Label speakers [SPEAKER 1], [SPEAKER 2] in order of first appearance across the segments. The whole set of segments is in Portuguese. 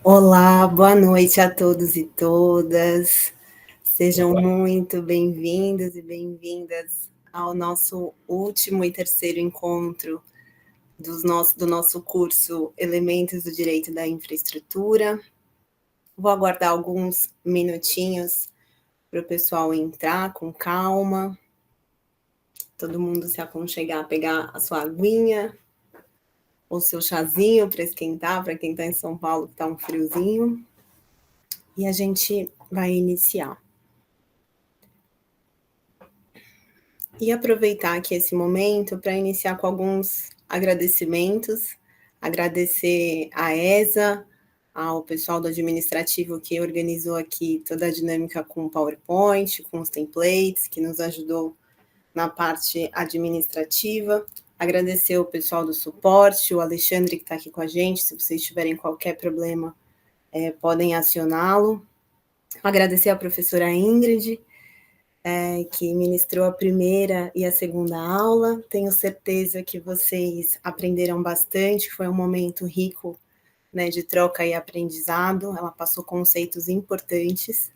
[SPEAKER 1] Olá, boa noite a todos e todas. Sejam muito bem-vindos e bem-vindas ao nosso último e terceiro encontro do nosso curso Elementos do Direito da Infraestrutura. Vou aguardar alguns minutinhos para o pessoal entrar com calma. Todo mundo se aconchegar, pegar a sua aguinha ou seu chazinho para esquentar, para quem está em São Paulo, que está um friozinho. E a gente vai iniciar. E aproveitar aqui esse momento para iniciar com alguns agradecimentos. Agradecer à ESA, ao pessoal do administrativo que organizou aqui toda a dinâmica com o PowerPoint, com os templates, que nos ajudou na parte administrativa. Agradecer o pessoal do suporte, o Alexandre que está aqui com a gente. Se vocês tiverem qualquer problema, podem acioná-lo. Agradecer à professora Ingrid, que ministrou a primeira e a segunda aula. Tenho certeza que vocês aprenderam bastante, foi um momento rico, né, de troca e aprendizado. Ela passou conceitos importantes.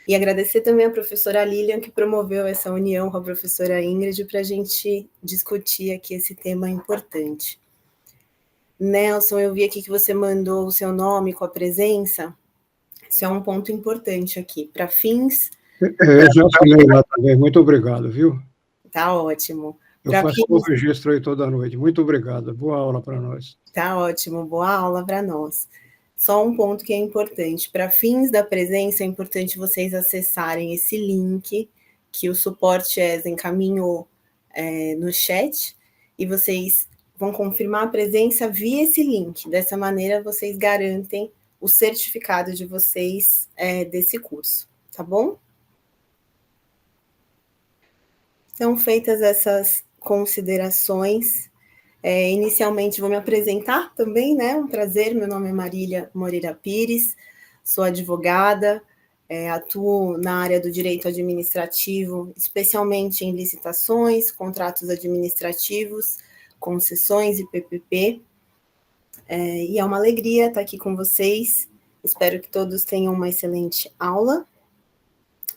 [SPEAKER 1] E agradecer também à professora Lilian, que promoveu essa união com a professora Ingrid para a gente discutir aqui esse tema importante. Nelson, eu vi aqui que você mandou o seu nome com a presença. Isso é um ponto importante aqui. Para fins...
[SPEAKER 2] já assinei lá também. Muito obrigado, viu?
[SPEAKER 1] Tá ótimo.
[SPEAKER 2] Eu faço o registro aí toda noite. Muito obrigado. Boa aula para nós.
[SPEAKER 1] Tá ótimo. Boa aula para nós. Só um ponto que é importante. Para fins da presença, é importante vocês acessarem esse link que o suporte ESA encaminhou no chat e vocês vão confirmar a presença via esse link. Dessa maneira, vocês garantem o certificado de vocês desse curso. Tá bom? Então, feitas essas considerações, inicialmente vou me apresentar também, né? Um prazer, meu nome é Marília Moreira Pires, sou advogada, atuo na área do direito administrativo, especialmente em licitações, contratos administrativos, concessões e PPP, e é uma alegria estar aqui com vocês, espero que todos tenham uma excelente aula.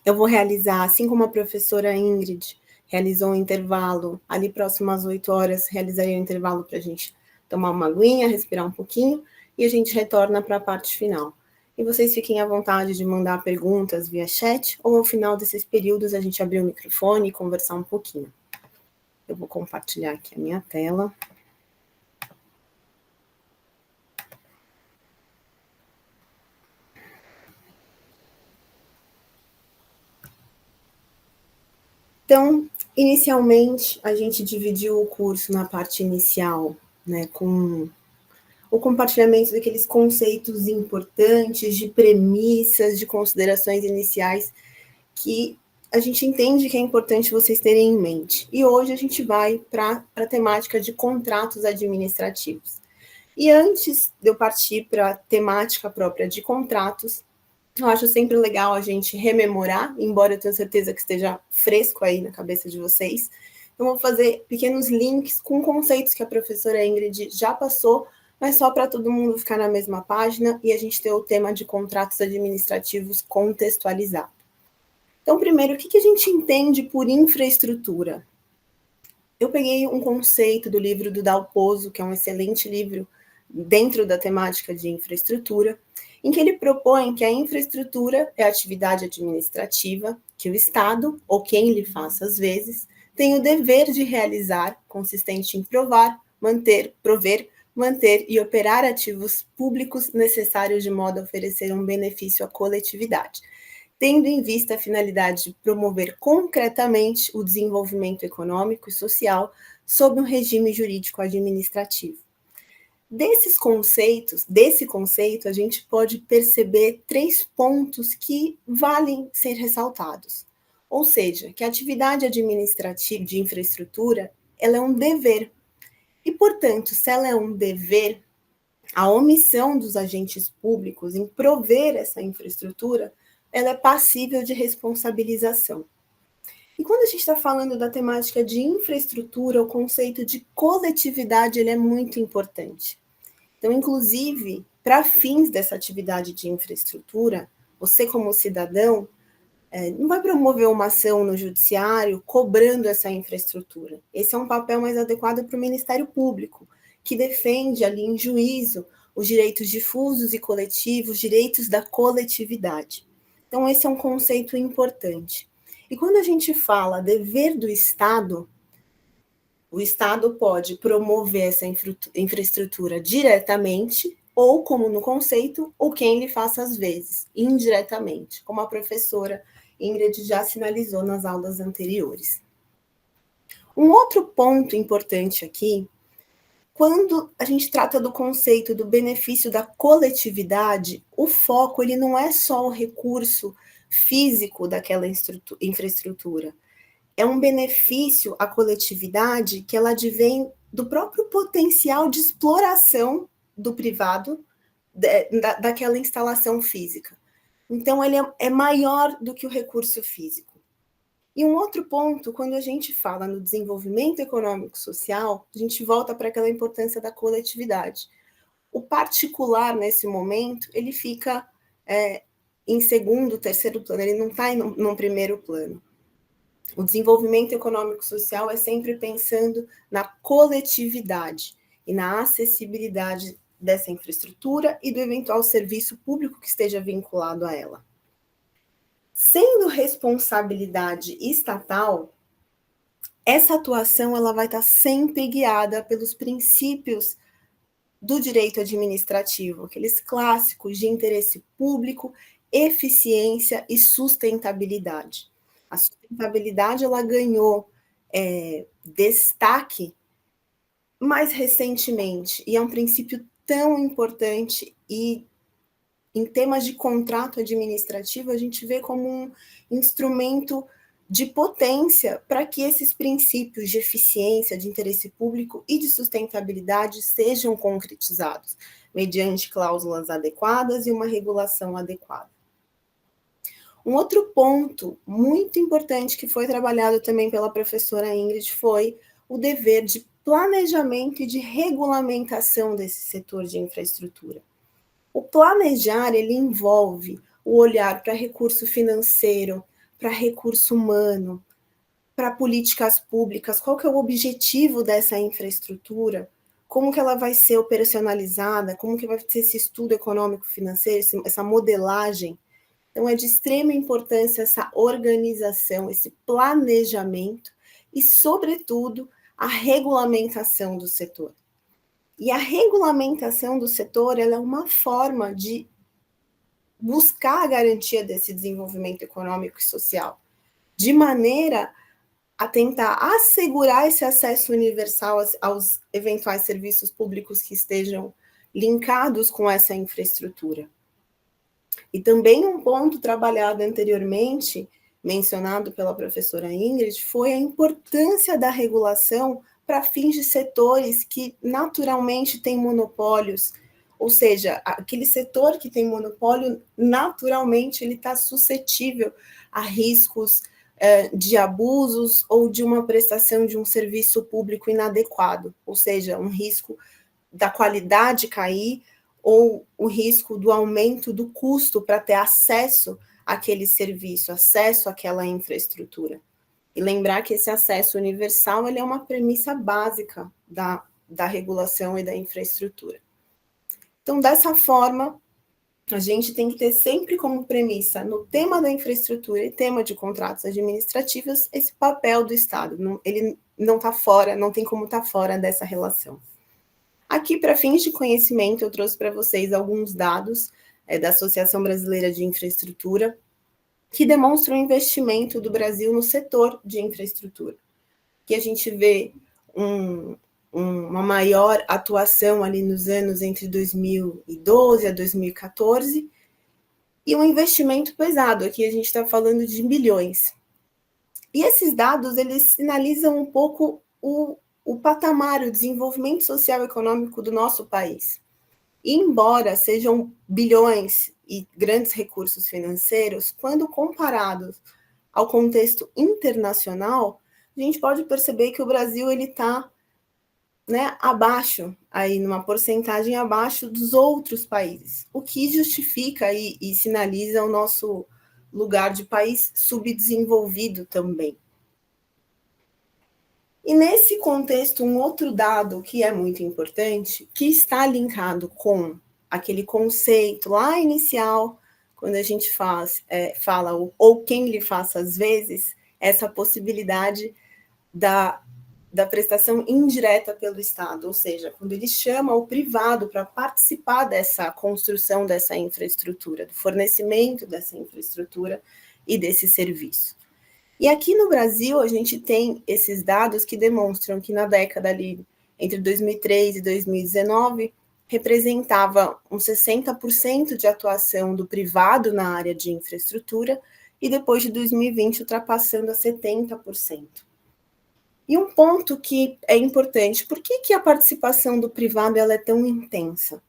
[SPEAKER 1] Eu vou realizar, assim como a professora Ingrid realizou um intervalo, ali próximo às 8 horas, realizaria um intervalo para a gente tomar uma aguinha, respirar um pouquinho, e a gente retorna para a parte final. E vocês fiquem à vontade de mandar perguntas via chat, ou ao final desses períodos a gente abrir o microfone e conversar um pouquinho. Eu vou compartilhar aqui a minha tela. Então, inicialmente, a gente dividiu o curso na parte inicial, né, com o compartilhamento daqueles conceitos importantes, de premissas, de considerações iniciais, que a gente entende que é importante vocês terem em mente. E hoje a gente vai para a temática de contratos administrativos. E antes de eu partir para a temática própria de contratos, eu acho sempre legal a gente rememorar, embora eu tenha certeza que esteja fresco aí na cabeça de vocês. Eu vou fazer pequenos links com conceitos que a professora Ingrid já passou, mas só para todo mundo ficar na mesma página e a gente ter o tema de contratos administrativos contextualizado. Então, primeiro, o que a gente entende por infraestrutura? Eu peguei um conceito do livro do Dalpozo, que é um excelente livro dentro da temática de infraestrutura, em que ele propõe que a infraestrutura é a atividade administrativa que o Estado, ou quem lhe faça às vezes, tem o dever de realizar, consistente em provar, prover, manter e operar ativos públicos necessários de modo a oferecer um benefício à coletividade, tendo em vista a finalidade de promover concretamente o desenvolvimento econômico e social sob um regime jurídico administrativo. Desse conceito, a gente pode perceber 3 pontos que valem ser ressaltados. Ou seja, que a atividade administrativa de infraestrutura, ela é um dever. E, portanto, se ela é um dever, a omissão dos agentes públicos em prover essa infraestrutura, ela é passível de responsabilização. E quando a gente está falando da temática de infraestrutura, o conceito de coletividade ele é muito importante. Então, inclusive, para fins dessa atividade de infraestrutura, você como cidadão não vai promover uma ação no judiciário cobrando essa infraestrutura. Esse é um papel mais adequado para o Ministério Público, que defende ali em juízo os direitos difusos e coletivos, os direitos da coletividade. Então, esse é um conceito importante. E quando a gente fala dever do Estado, o Estado pode promover essa infraestrutura diretamente, ou, como no conceito, ou quem lhe faça às vezes, indiretamente, como a professora Ingrid já sinalizou nas aulas anteriores. Um outro ponto importante aqui, quando a gente trata do conceito do benefício da coletividade, o foco ele não é só o recurso físico daquela infraestrutura, é um benefício à coletividade que ela advém do próprio potencial de exploração do privado daquela instalação física. Então, ele é maior do que o recurso físico. E um outro ponto, quando a gente fala no desenvolvimento econômico-social, a gente volta para aquela importância da coletividade. O particular, nesse momento, ele fica em segundo, terceiro plano, ele não está num primeiro plano. O desenvolvimento econômico-social é sempre pensando na coletividade e na acessibilidade dessa infraestrutura e do eventual serviço público que esteja vinculado a ela. Sendo responsabilidade estatal, essa atuação ela vai estar sempre guiada pelos princípios do direito administrativo, aqueles clássicos de interesse público, eficiência e sustentabilidade. A sustentabilidade ela ganhou destaque mais recentemente, e é um princípio tão importante, e em temas de contrato administrativo, a gente vê como um instrumento de potência para que esses princípios de eficiência, de interesse público e de sustentabilidade sejam concretizados, mediante cláusulas adequadas e uma regulação adequada. Um outro ponto muito importante que foi trabalhado também pela professora Ingrid foi o dever de planejamento e de regulamentação desse setor de infraestrutura. O planejar, ele envolve o olhar para recurso financeiro, para recurso humano, para políticas públicas, qual que é o objetivo dessa infraestrutura, como que ela vai ser operacionalizada, como que vai ser esse estudo econômico-financeiro, essa modelagem. Então, é de extrema importância essa organização, esse planejamento e, sobretudo, a regulamentação do setor. E a regulamentação do setor ela é uma forma de buscar a garantia desse desenvolvimento econômico e social, de maneira a tentar assegurar esse acesso universal aos eventuais serviços públicos que estejam linkados com essa infraestrutura. E também um ponto trabalhado anteriormente, mencionado pela professora Ingrid, foi a importância da regulação para fins de setores que naturalmente têm monopólios, ou seja, aquele setor que tem monopólio, naturalmente ele está suscetível a riscos de abusos ou de uma prestação de um serviço público inadequado, ou seja, um risco da qualidade cair ou o risco do aumento do custo para ter acesso àquele serviço, acesso àquela infraestrutura. E lembrar que esse acesso universal ele é uma premissa básica da regulação e da infraestrutura. Então, dessa forma, a gente tem que ter sempre como premissa, no tema da infraestrutura e tema de contratos administrativos, esse papel do Estado. Ele não está fora, não tem como estar fora dessa relação. Aqui, para fins de conhecimento, eu trouxe para vocês alguns dados da Associação Brasileira de Infraestrutura, que demonstram o investimento do Brasil no setor de infraestrutura. Que a gente vê uma maior atuação ali nos anos entre 2012 a 2014, e um investimento pesado, aqui a gente está falando de bilhões. E esses dados, eles sinalizam um pouco o patamar, o desenvolvimento social e econômico do nosso país. E embora sejam bilhões e grandes recursos financeiros, quando comparados ao contexto internacional, a gente pode perceber que o Brasil está né, abaixo, aí numa porcentagem abaixo dos outros países, o que justifica e sinaliza o nosso lugar de país subdesenvolvido também. E nesse contexto, um outro dado que é muito importante, que está linkado com aquele conceito lá inicial, quando a gente fala ou quem lhe faça às vezes, essa possibilidade da prestação indireta pelo Estado, ou seja, quando ele chama o privado para participar dessa construção dessa infraestrutura, do fornecimento dessa infraestrutura e desse serviço. E aqui no Brasil, a gente tem esses dados que demonstram que na década ali, entre 2003 e 2019, representava uns 60% de atuação do privado na área de infraestrutura, e depois de 2020 ultrapassando a 70%. E um ponto que é importante, por que a participação do privado ela é tão intensa?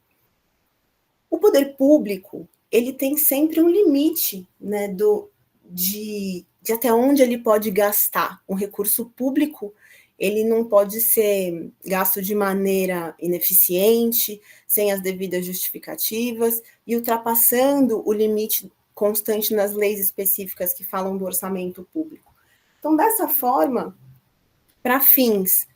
[SPEAKER 1] O poder público, ele tem sempre um limite, né, de até onde ele pode gastar. Um recurso público, ele não pode ser gasto de maneira ineficiente, sem as devidas justificativas, e ultrapassando o limite constante nas leis específicas que falam do orçamento público. Então, dessa forma, para fins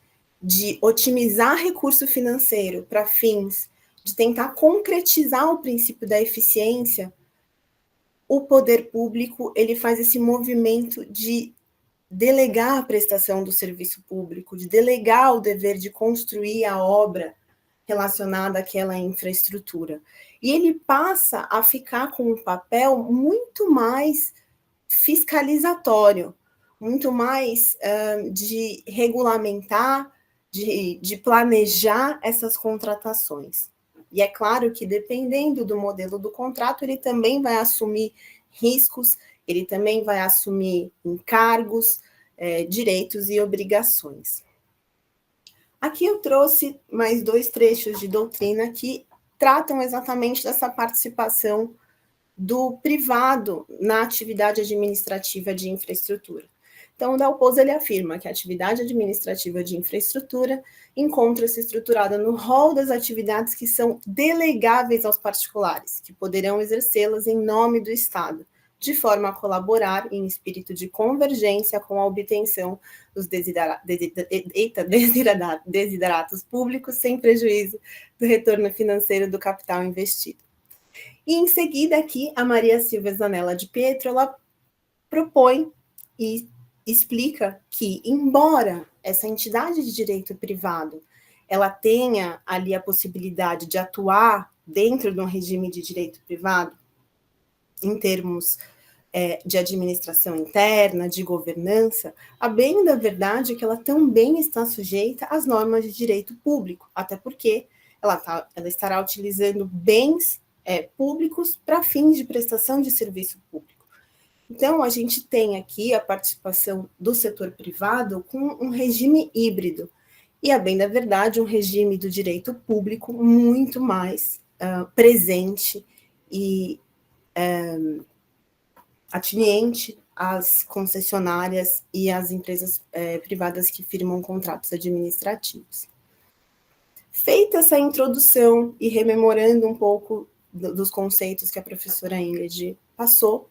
[SPEAKER 1] de otimizar recurso financeiro, para fins de tentar concretizar o princípio da eficiência, o poder público ele faz esse movimento de delegar a prestação do serviço público, de delegar o dever de construir a obra relacionada àquela infraestrutura. E ele passa a ficar com um papel muito mais fiscalizatório, muito mais de regulamentar, de planejar essas contratações. E é claro que, dependendo do modelo do contrato, ele também vai assumir riscos, ele também vai assumir encargos, direitos e obrigações. Aqui eu trouxe mais 2 trechos de doutrina que tratam exatamente dessa participação do privado na atividade administrativa de infraestrutura. Então, o Dalpozo ele afirma que a atividade administrativa de infraestrutura encontra-se estruturada no rol das atividades que são delegáveis aos particulares, que poderão exercê-las em nome do Estado, de forma a colaborar em espírito de convergência com a obtenção dos desideratos públicos, sem prejuízo do retorno financeiro do capital investido. E em seguida aqui, a Maria Silvia Zanella de Pietro, ela propõe e explica que, embora essa entidade de direito privado, ela tenha ali a possibilidade de atuar dentro de um regime de direito privado, em termos de administração interna, de governança, a bem da verdade é que ela também está sujeita às normas de direito público, até porque ela estará utilizando bens públicos para fins de prestação de serviço público. Então, a gente tem aqui a participação do setor privado com um regime híbrido, e, a bem da verdade, um regime do direito público muito mais presente e atiniente às concessionárias e às empresas privadas que firmam contratos administrativos. Feita essa introdução e rememorando um pouco dos conceitos que a professora Ingrid passou,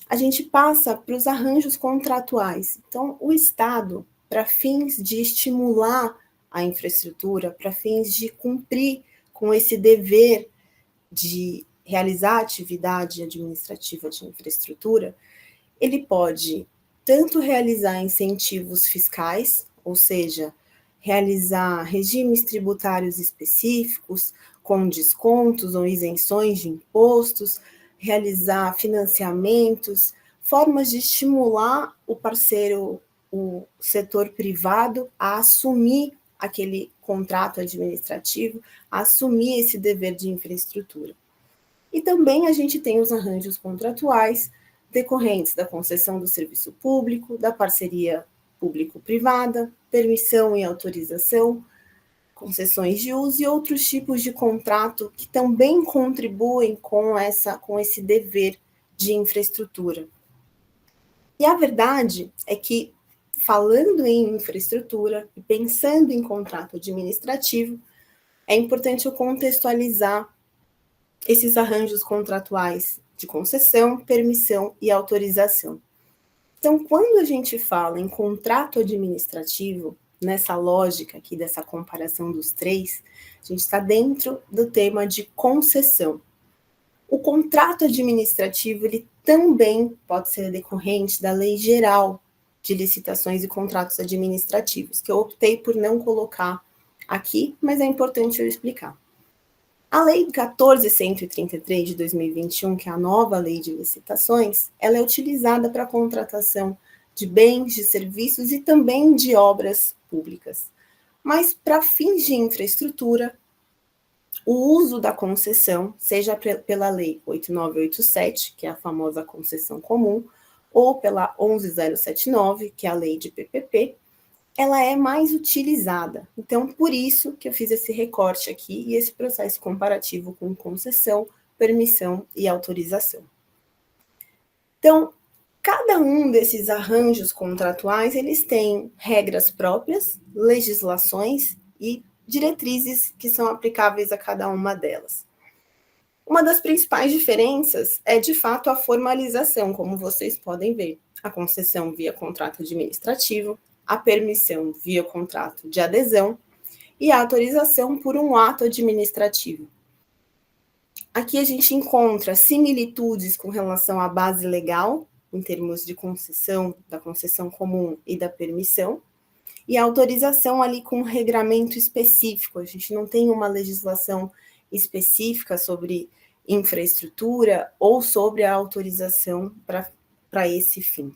[SPEAKER 1] a gente passa para os arranjos contratuais. Então, o Estado, para fins de estimular a infraestrutura, para fins de cumprir com esse dever de realizar a atividade administrativa de infraestrutura, ele pode tanto realizar incentivos fiscais, ou seja, realizar regimes tributários específicos, com descontos ou isenções de impostos, realizar financiamentos, formas de estimular o parceiro, o setor privado, a assumir aquele contrato administrativo, a assumir esse dever de infraestrutura. E também a gente tem os arranjos contratuais decorrentes da concessão do serviço público, da parceria público-privada, permissão e autorização, concessões de uso e outros tipos de contrato que também contribuem com esse dever de infraestrutura. E a verdade é que falando em infraestrutura e pensando em contrato administrativo, é importante eu contextualizar esses arranjos contratuais de concessão, permissão e autorização. Então, quando a gente fala em contrato administrativo, nessa lógica aqui dessa comparação dos três, a gente está dentro do tema de concessão. O contrato administrativo, ele também pode ser decorrente da Lei Geral de Licitações e Contratos Administrativos, que eu optei por não colocar aqui, mas é importante eu explicar. A Lei 14.133 de 2021, que é a nova Lei de Licitações, ela é utilizada para a contratação de bens, de serviços e também de obras públicas. Mas, para fins de infraestrutura, o uso da concessão, seja pela Lei 8.987, que é a famosa concessão comum, ou pela 11.079, que é a lei de PPP, ela é mais utilizada. Então, por isso que eu fiz esse recorte aqui e esse processo comparativo com concessão, permissão e autorização. Então, cada um desses arranjos contratuais, eles têm regras próprias, legislações e diretrizes que são aplicáveis a cada uma delas. Uma das principais diferenças é, de fato, a formalização, como vocês podem ver. A concessão via contrato administrativo, a permissão via contrato de adesão e a autorização por um ato administrativo. Aqui a gente encontra similitudes com relação à base legal, em termos de concessão, da concessão comum e da permissão, e a autorização ali com um regramento específico. A gente não tem uma legislação específica sobre infraestrutura ou sobre a autorização para esse fim.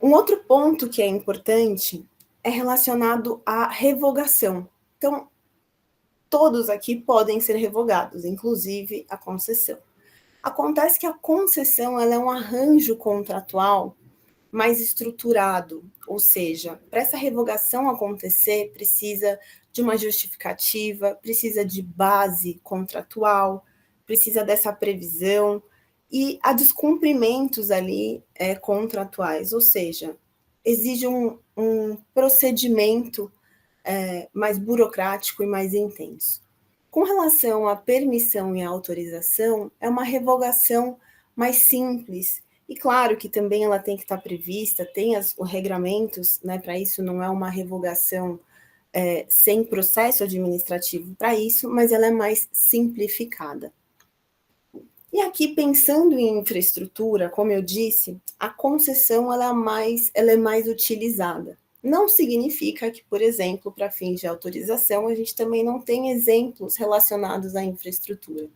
[SPEAKER 1] Um outro ponto que é importante é relacionado à revogação. Então, todos aqui podem ser revogados, inclusive a concessão. Acontece que a concessão ela é um arranjo contratual mais estruturado, ou seja, para essa revogação acontecer, precisa de uma justificativa, precisa de base contratual, precisa dessa previsão, e há descumprimentos ali contratuais, ou seja, exige um procedimento mais burocrático e mais intenso. Com relação à permissão e à autorização, é uma revogação mais simples, e claro que também ela tem que estar prevista, tem os regramentos, né, para isso não é uma revogação sem processo administrativo para isso, mas ela é mais simplificada. E aqui, pensando em infraestrutura, como eu disse, a concessão ela é mais utilizada. Não significa que, por exemplo, para fins de autorização, a gente também não tem exemplos relacionados à infraestrutura.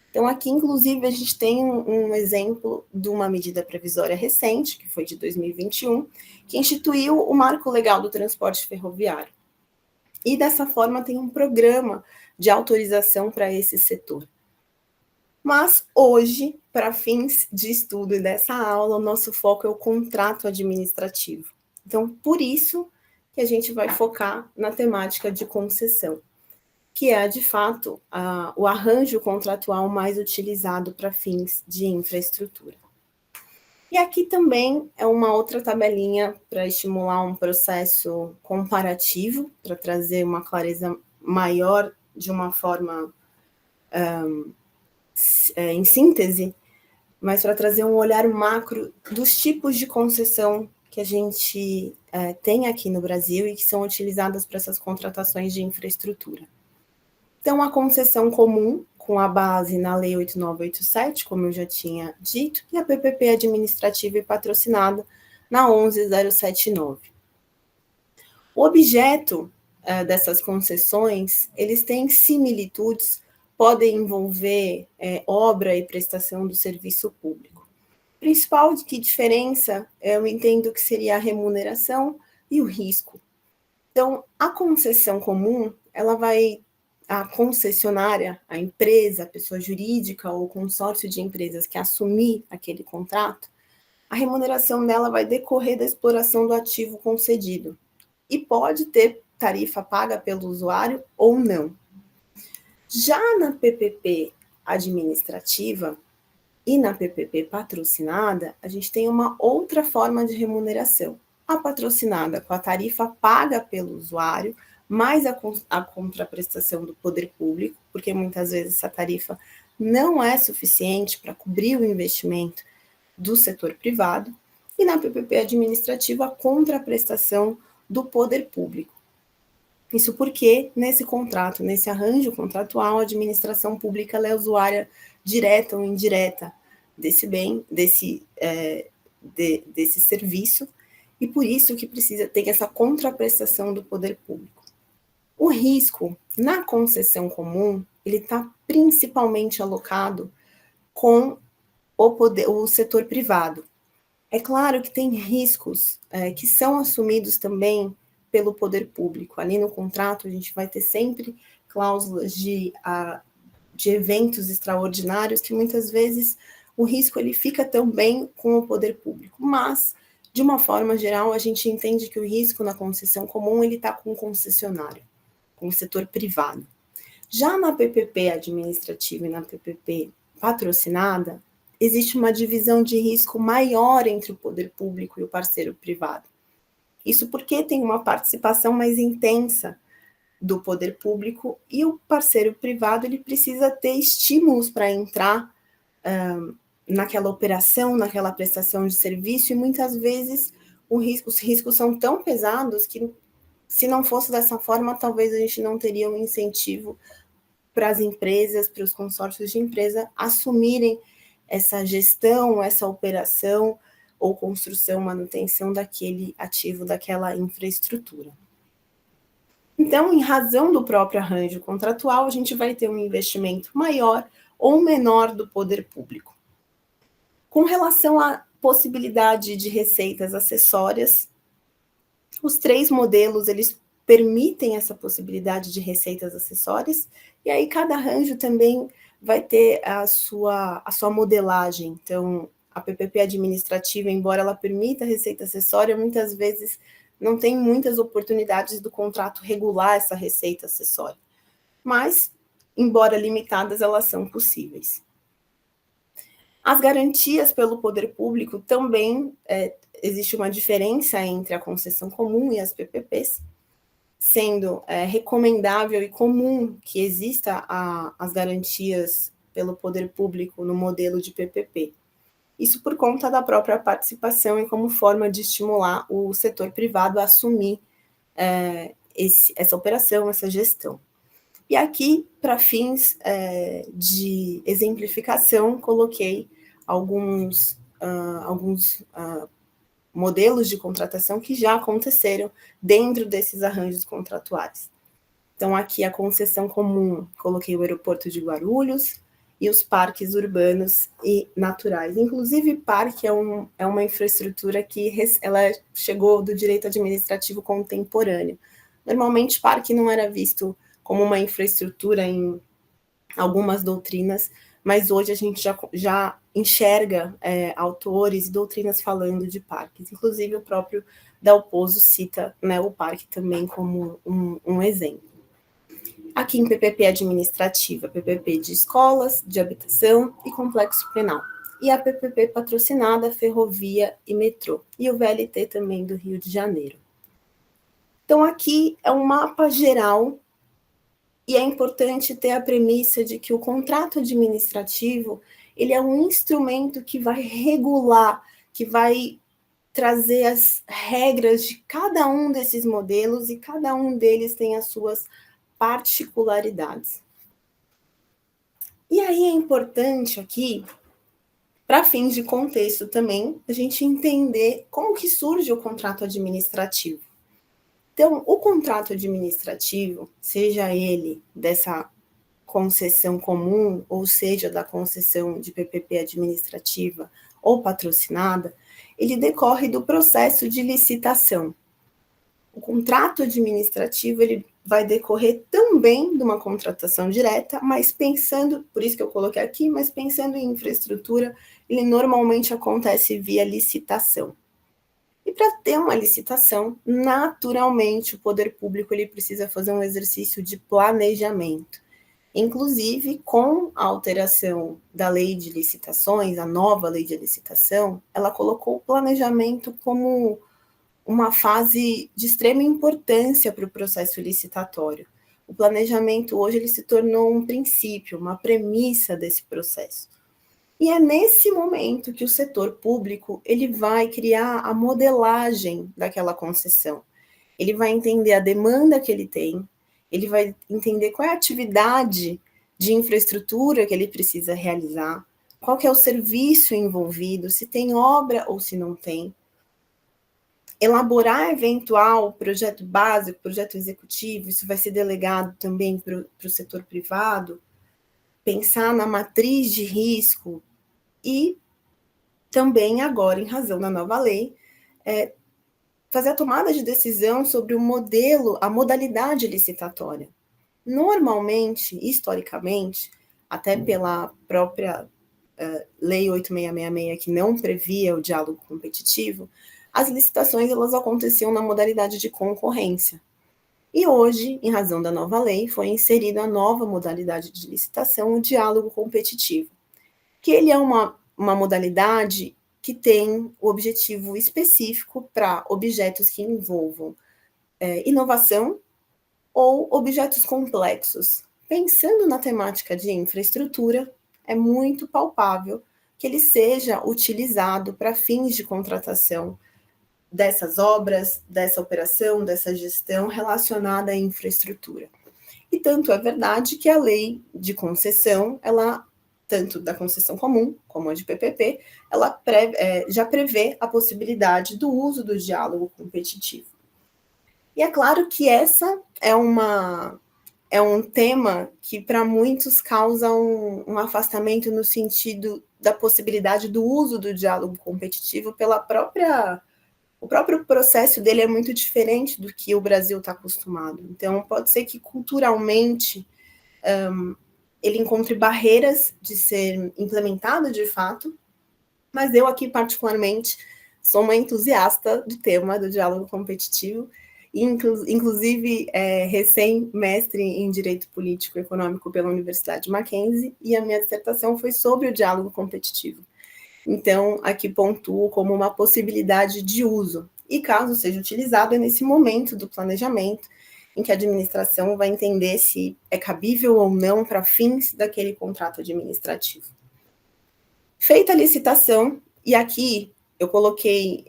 [SPEAKER 1] Então, aqui, inclusive, a gente tem um exemplo de uma medida provisória recente, que foi de 2021, que instituiu o Marco Legal do Transporte Ferroviário. E, dessa forma, tem um programa de autorização para esse setor. Mas, hoje, para fins de estudo e dessa aula, o nosso foco é o contrato administrativo. Então, por isso que a gente vai focar na temática de concessão, que é, de fato, o arranjo contratual mais utilizado para fins de infraestrutura. E aqui também é uma outra tabelinha para estimular um processo comparativo, para trazer uma clareza maior de uma forma em síntese, mas para trazer um olhar macro dos tipos de concessão que a gente tem aqui no Brasil e que são utilizadas para essas contratações de infraestrutura. Então, a concessão comum, com a base na Lei 8.987, como eu já tinha dito, e a PPP administrativa e patrocinada na 11.079. O objeto dessas concessões, eles têm similitudes, podem envolver obra e prestação do serviço público. Principal que diferença, eu entendo que seria a remuneração e o risco. Então, a concessão comum, a concessionária, a empresa, a pessoa jurídica ou consórcio de empresas que assumir aquele contrato, a remuneração dela vai decorrer da exploração do ativo concedido e pode ter tarifa paga pelo usuário ou não. Já na PPP administrativa, E na PPP patrocinada, a gente tem uma outra forma de remuneração. A patrocinada com a tarifa paga pelo usuário, mais a contraprestação do poder público, porque muitas vezes essa tarifa não é suficiente para cobrir o investimento do setor privado. E na PPP administrativa, a contraprestação do poder público. Isso porque, nesse contrato, nesse arranjo contratual, a administração pública é usuária direta ou indireta desse bem, desse serviço, e por isso que precisa ter essa contraprestação do poder público. O risco na concessão comum, ele está principalmente alocado com o setor privado. É claro que tem riscos que são assumidos também pelo poder público. Ali no contrato, a gente vai ter sempre cláusulas de eventos extraordinários que muitas vezes o risco ele fica também com o poder público. Mas, de uma forma geral, a gente entende que o risco na concessão comum ele está com o concessionário, com o setor privado. Já na PPP administrativa e na PPP patrocinada, existe uma divisão de risco maior entre o poder público e o parceiro privado. Isso porque tem uma participação mais intensa do poder público e o parceiro privado ele precisa ter estímulos para entrar naquela operação, naquela prestação de serviço, e muitas vezes os riscos são tão pesados que, se não fosse dessa forma, talvez a gente não teria um incentivo para as empresas, para os consórcios de empresa assumirem essa gestão, essa operação ou construção, manutenção daquele ativo, daquela infraestrutura. Então, em razão do próprio arranjo contratual, a gente vai ter um investimento maior ou menor do poder público. Com relação à possibilidade de receitas acessórias, os 3 modelos, eles permitem essa possibilidade de receitas acessórias, e aí cada arranjo também vai ter a sua modelagem. Então, a PPP administrativa, embora ela permita receita acessória, muitas vezes não tem muitas oportunidades do contrato regular essa receita acessória. Mas, embora limitadas, elas são possíveis. As garantias pelo poder público também, existe uma diferença entre a concessão comum e as PPPs, sendo recomendável e comum que exista as garantias pelo poder público no modelo de PPP. Isso por conta da própria participação e como forma de estimular o setor privado a assumir essa operação, essa gestão. E aqui, para fins de exemplificação, coloquei alguns modelos de contratação que já aconteceram dentro desses arranjos contratuais. Então, aqui a concessão comum, coloquei o aeroporto de Guarulhos e os parques urbanos e naturais. Inclusive, parque é uma infraestrutura que ela chegou do direito administrativo contemporâneo. Normalmente, parque não era visto como uma infraestrutura em algumas doutrinas, mas hoje a gente já enxerga autores e doutrinas falando de parques. Inclusive, o próprio Dalpozo cita, né, o parque também como um exemplo. Aqui em PPP administrativa, PPP de escolas, de habitação e complexo penal. E a PPP patrocinada, ferrovia e metrô. E o VLT também do Rio de Janeiro. Então, aqui é um mapa geral e é importante ter a premissa de que o contrato administrativo ele é um instrumento que vai regular, que vai trazer as regras de cada um desses modelos e cada um deles tem as suas particularidades. E aí é importante aqui, para fins de contexto também, a gente entender como que surge o contrato administrativo. Então, o contrato administrativo, seja ele dessa concessão comum, ou seja, da concessão de PPP administrativa ou patrocinada, ele decorre do processo de licitação. O contrato administrativo, ele vai decorrer também de uma contratação direta, mas pensando, por isso que eu coloquei aqui, mas pensando em infraestrutura, ele normalmente acontece via licitação. E para ter uma licitação, naturalmente, o poder público ele precisa fazer um exercício de planejamento. Inclusive, com a alteração da lei de licitações, a nova lei de licitação, ela colocou o planejamento como uma fase de extrema importância para o processo licitatório. O planejamento hoje ele se tornou um princípio, uma premissa desse processo. E é nesse momento que o setor público ele vai criar a modelagem daquela concessão. Ele vai entender a demanda que ele tem, ele vai entender qual é a atividade de infraestrutura que ele precisa realizar, qual que é o serviço envolvido, se tem obra ou se não tem. Elaborar eventual projeto básico, projeto executivo, isso vai ser delegado também para o setor privado, pensar na matriz de risco e também agora, em razão da nova lei, fazer a tomada de decisão sobre o modelo, a modalidade licitatória. Normalmente, historicamente, até pela própria Lei 8666, que não previa o diálogo competitivo, as licitações elas aconteciam na modalidade de concorrência. E hoje, em razão da nova lei, foi inserida a nova modalidade de licitação, o diálogo competitivo, que ele é uma modalidade que tem o objetivo específico para objetos que envolvam inovação ou objetos complexos. Pensando na temática de infraestrutura, é muito palpável que ele seja utilizado para fins de contratação dessas obras, dessa operação, dessa gestão relacionada à infraestrutura. E tanto é verdade que a lei de concessão, ela, tanto da concessão comum como a de PPP, ela já prevê a possibilidade do uso do diálogo competitivo. E é claro que essa é um tema que para muitos causa um afastamento no sentido da possibilidade do uso do diálogo competitivo o próprio processo dele é muito diferente do que o Brasil está acostumado. Então, pode ser que culturalmente ele encontre barreiras de ser implementado de fato, mas eu aqui, particularmente, sou uma entusiasta do tema do diálogo competitivo, inclusive recém-mestre em Direito Político e Econômico pela Universidade Mackenzie, e a minha dissertação foi sobre o diálogo competitivo. Então, aqui pontuo como uma possibilidade de uso, e caso seja utilizado, é nesse momento do planejamento, em que a administração vai entender se é cabível ou não para fins daquele contrato administrativo. Feita a licitação, e aqui eu coloquei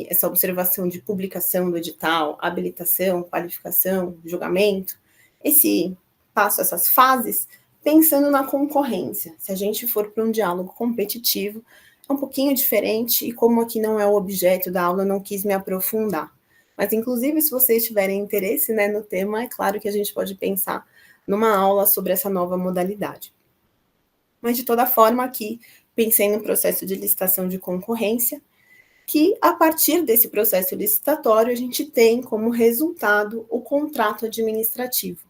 [SPEAKER 1] essa observação de publicação do edital, habilitação, qualificação, julgamento, esse passo, essas fases, pensando na concorrência. Se a gente for para um diálogo competitivo, é um pouquinho diferente, e como aqui não é o objeto da aula, eu não quis me aprofundar. Mas, inclusive, se vocês tiverem interesse no tema, é claro que a gente pode pensar numa aula sobre essa nova modalidade. Mas, de toda forma, aqui, pensei no processo de licitação de concorrência, que, a partir desse processo licitatório, a gente tem como resultado o contrato administrativo.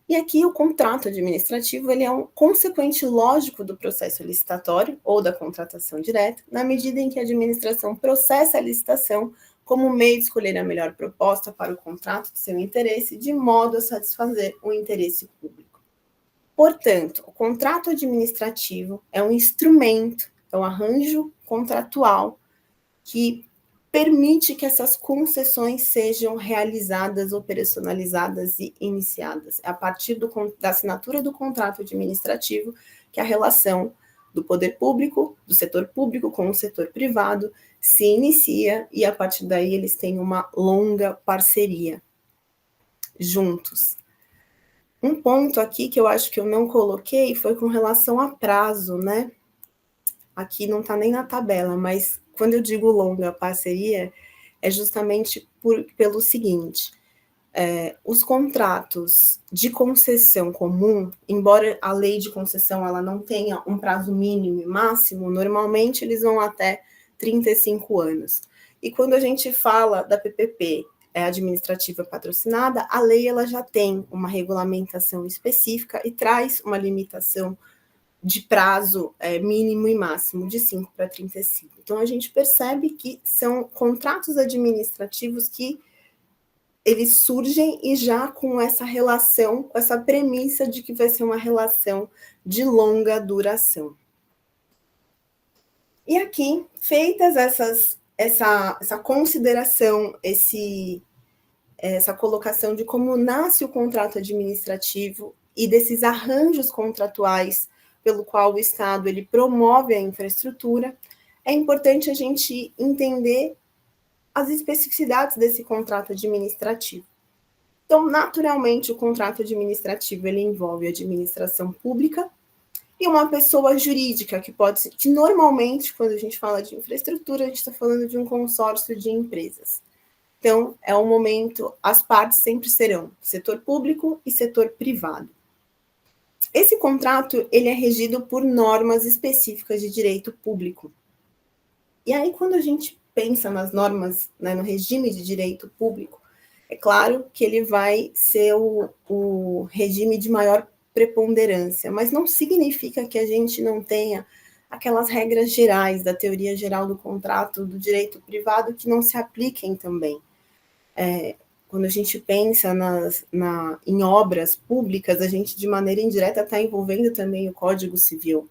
[SPEAKER 1] E aqui o contrato administrativo ele é um consequente lógico do processo licitatório ou da contratação direta, na medida em que a administração processa a licitação como meio de escolher a melhor proposta para o contrato de seu interesse, de modo a satisfazer o interesse público. Portanto, o contrato administrativo é um instrumento, é um arranjo contratual que permite que essas concessões sejam realizadas, operacionalizadas e iniciadas. É a partir da assinatura do contrato administrativo que a relação do poder público, do setor público com o setor privado, se inicia e a partir daí eles têm uma longa parceria juntos. Um ponto aqui que eu acho que eu não coloquei foi com relação a prazo, Aqui não está nem na tabela, mas quando eu digo longa parceria, é justamente pelo seguinte, os contratos de concessão comum, embora a lei de concessão ela não tenha um prazo mínimo e máximo, normalmente eles vão até 35 anos. E quando a gente fala da PPP administrativa patrocinada, a lei ela já tem uma regulamentação específica e traz uma limitação de prazo mínimo e máximo de 5 para 35. Então, a gente percebe que são contratos administrativos que eles surgem e já com essa relação, com essa premissa de que vai ser uma relação de longa duração. E aqui, feitas essa consideração, essa colocação de como nasce o contrato administrativo e desses arranjos contratuais pelo qual o Estado ele promove a infraestrutura, é importante a gente entender as especificidades desse contrato administrativo. Então, naturalmente, o contrato administrativo ele envolve a administração pública e uma pessoa jurídica, que normalmente, quando a gente fala de infraestrutura, a gente está falando de um consórcio de empresas. Então, é um momento, as partes sempre serão setor público e setor privado. Esse contrato, ele é regido por normas específicas de direito público. E aí, quando a gente pensa nas normas, né, no regime de direito público, é claro que ele vai ser o regime de maior preponderância, mas não significa que a gente não tenha aquelas regras gerais da teoria geral do contrato, do direito privado, que não se apliquem também. Quando a gente pensa em obras públicas, a gente, de maneira indireta, está envolvendo também o Código Civil.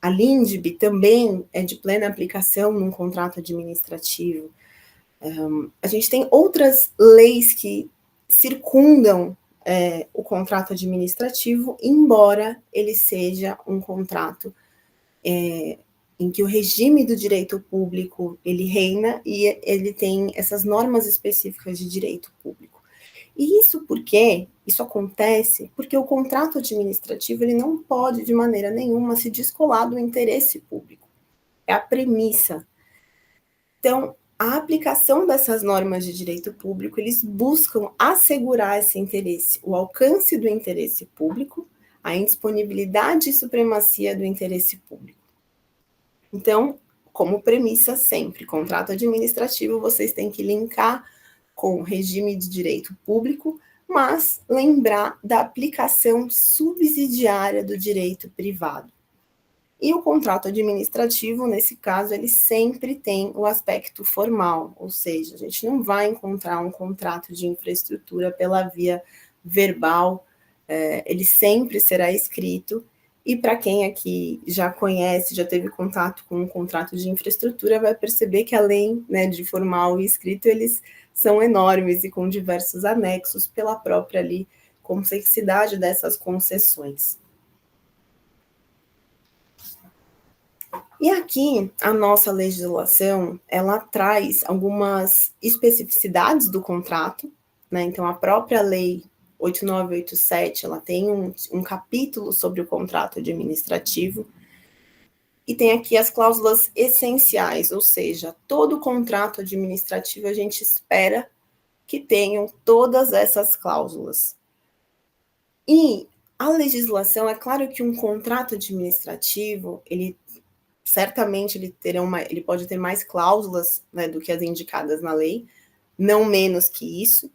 [SPEAKER 1] A LINDB também é de plena aplicação num contrato administrativo. A gente tem outras leis que circundam o contrato administrativo, embora ele seja um contrato em que o regime do direito público ele reina e ele tem essas normas específicas de direito público. E isso acontece porque o contrato administrativo ele não pode de maneira nenhuma se descolar do interesse público. É a premissa. Então, a aplicação dessas normas de direito público, eles buscam assegurar esse interesse, o alcance do interesse público, a indisponibilidade e supremacia do interesse público. Então, como premissa sempre, contrato administrativo, vocês têm que linkar com o regime de direito público, mas lembrar da aplicação subsidiária do direito privado. E o contrato administrativo, nesse caso, ele sempre tem o aspecto formal, ou seja, a gente não vai encontrar um contrato de infraestrutura pela via verbal, ele sempre será escrito, e para quem aqui já conhece, já teve contato com um contrato de infraestrutura, vai perceber que além, né, de formal e escrito, eles são enormes e com diversos anexos pela própria ali complexidade dessas concessões. E aqui, a nossa legislação, ela traz algumas especificidades do contrato, né? Então, a própria lei 8987, ela tem um capítulo sobre o contrato administrativo, e tem aqui as cláusulas essenciais, ou seja, todo contrato administrativo a gente espera que tenham todas essas cláusulas. E a legislação, é claro que um contrato administrativo, certamente ele pode ter mais cláusulas, né, do que as indicadas na lei, não menos que isso.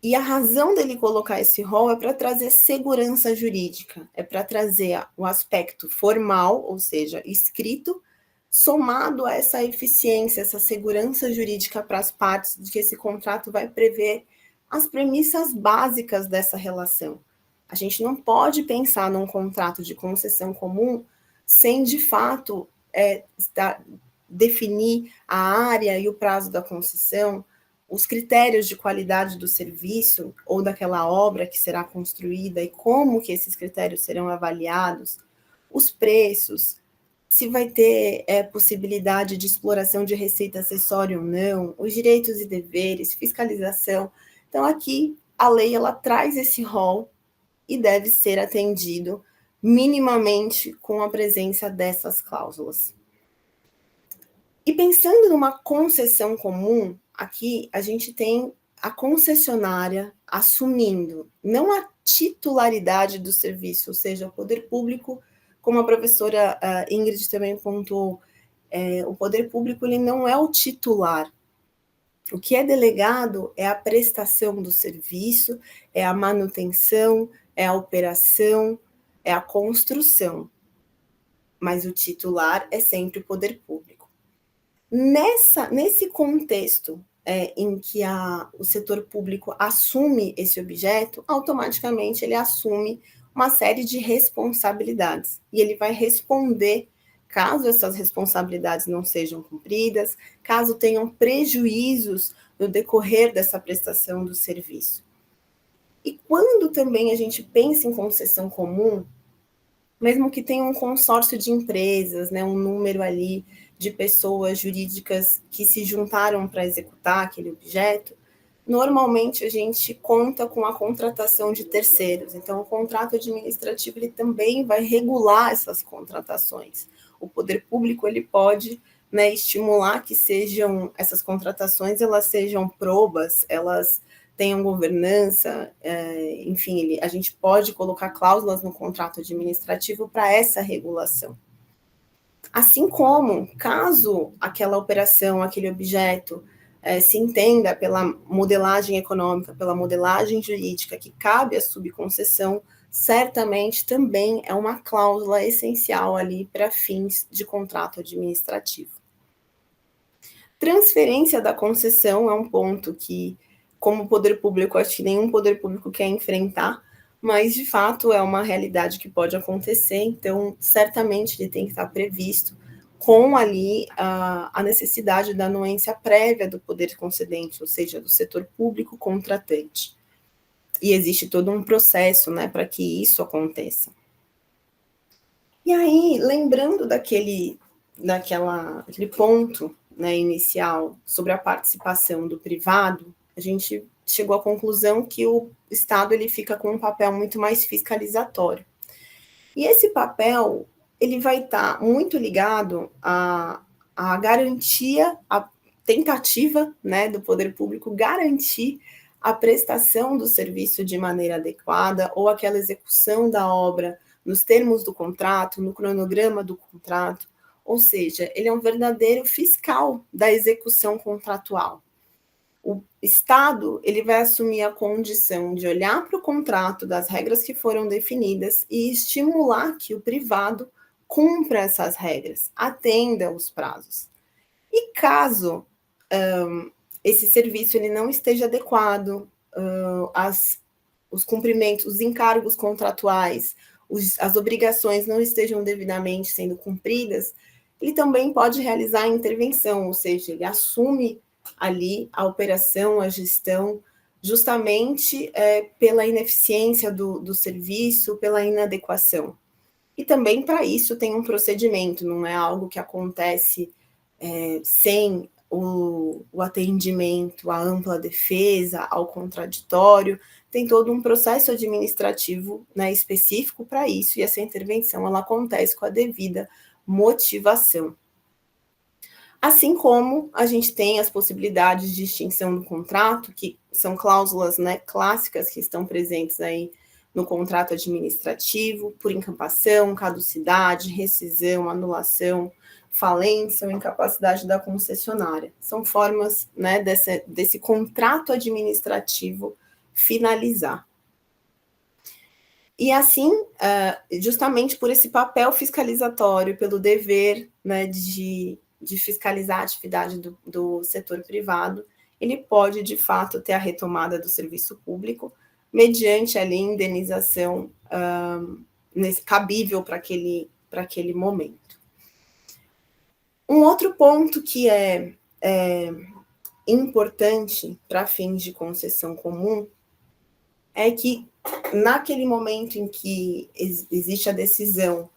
[SPEAKER 1] E a razão dele colocar esse rol é para trazer segurança jurídica, é para trazer o aspecto formal, ou seja, escrito, somado a essa eficiência, essa segurança jurídica para as partes, de que esse contrato vai prever as premissas básicas dessa relação. A gente não pode pensar num contrato de concessão comum sem, de fato, definir a área e o prazo da concessão, os critérios de qualidade do serviço ou daquela obra que será construída e como que esses critérios serão avaliados, os preços, se vai ter possibilidade de exploração de receita acessória ou não, os direitos e deveres, fiscalização. Então, aqui, a lei ela traz esse rol e deve ser atendido minimamente com a presença dessas cláusulas. E pensando numa concessão comum, aqui a gente tem a concessionária assumindo não a titularidade do serviço, ou seja, o poder público, como a professora Ingrid também pontuou, o poder público ele não é o titular. O que é delegado é a prestação do serviço, é a manutenção, é a operação, é a construção. Mas o titular é sempre o poder público. Nesse contexto em que o setor público assume esse objeto, automaticamente ele assume uma série de responsabilidades. E ele vai responder caso essas responsabilidades não sejam cumpridas, caso tenham prejuízos no decorrer dessa prestação do serviço. E quando também a gente pensa em concessão comum, mesmo que tenha um consórcio de empresas, né, um número ali de pessoas jurídicas que se juntaram para executar aquele objeto, normalmente a gente conta com a contratação de terceiros. Então, o contrato administrativo ele também vai regular essas contratações. O poder público ele pode, né, estimular que sejam essas contratações, elas sejam probas, elas tenham governança, enfim, a gente pode colocar cláusulas no contrato administrativo para essa regulação. Assim como, caso aquela operação, aquele objeto, se entenda pela modelagem econômica, pela modelagem jurídica que cabe à subconcessão, certamente também é uma cláusula essencial ali para fins de contrato administrativo. Transferência da concessão é um ponto que, como poder público, acho que nenhum poder público quer enfrentar, mas de fato é uma realidade que pode acontecer, então certamente ele tem que estar previsto com ali a necessidade da anuência prévia do poder concedente, ou seja, do setor público contratante. E existe todo um processo, né, para que isso aconteça. E aí, lembrando daquele ponto, né, inicial sobre a participação do privado, a gente chegou à conclusão que o Estado ele fica com um papel muito mais fiscalizatório. E esse papel ele vai estar muito ligado à garantia, à tentativa, né, do poder público garantir a prestação do serviço de maneira adequada ou aquela execução da obra nos termos do contrato, no cronograma do contrato, ou seja, ele é um verdadeiro fiscal da execução contratual. O Estado ele vai assumir a condição de olhar para o contrato, das regras que foram definidas e estimular que o privado cumpra essas regras, atenda os prazos. E caso esse serviço ele não esteja adequado, os cumprimentos, os encargos contratuais, as obrigações não estejam devidamente sendo cumpridas, ele também pode realizar a intervenção, ou seja, ele assume ali a operação, a gestão, justamente pela ineficiência do serviço, pela inadequação. E também para isso tem um procedimento, não é algo que acontece sem o atendimento, a ampla defesa, ao contraditório, tem todo um processo administrativo, né, específico para isso, e essa intervenção ela acontece com a devida motivação. Assim como a gente tem as possibilidades de extinção do contrato, que são cláusulas, né, clássicas que estão presentes aí no contrato administrativo, por incapação, caducidade, rescisão, anulação, falência ou incapacidade da concessionária. São formas, né, desse contrato administrativo finalizar. E assim, justamente por esse papel fiscalizatório, pelo dever, né, de fiscalizar a atividade do setor privado, ele pode, de fato, ter a retomada do serviço público, mediante ali indenização cabível para aquele momento. Um outro ponto que é importante para fins de concessão comum é que, naquele momento em que existe a decisão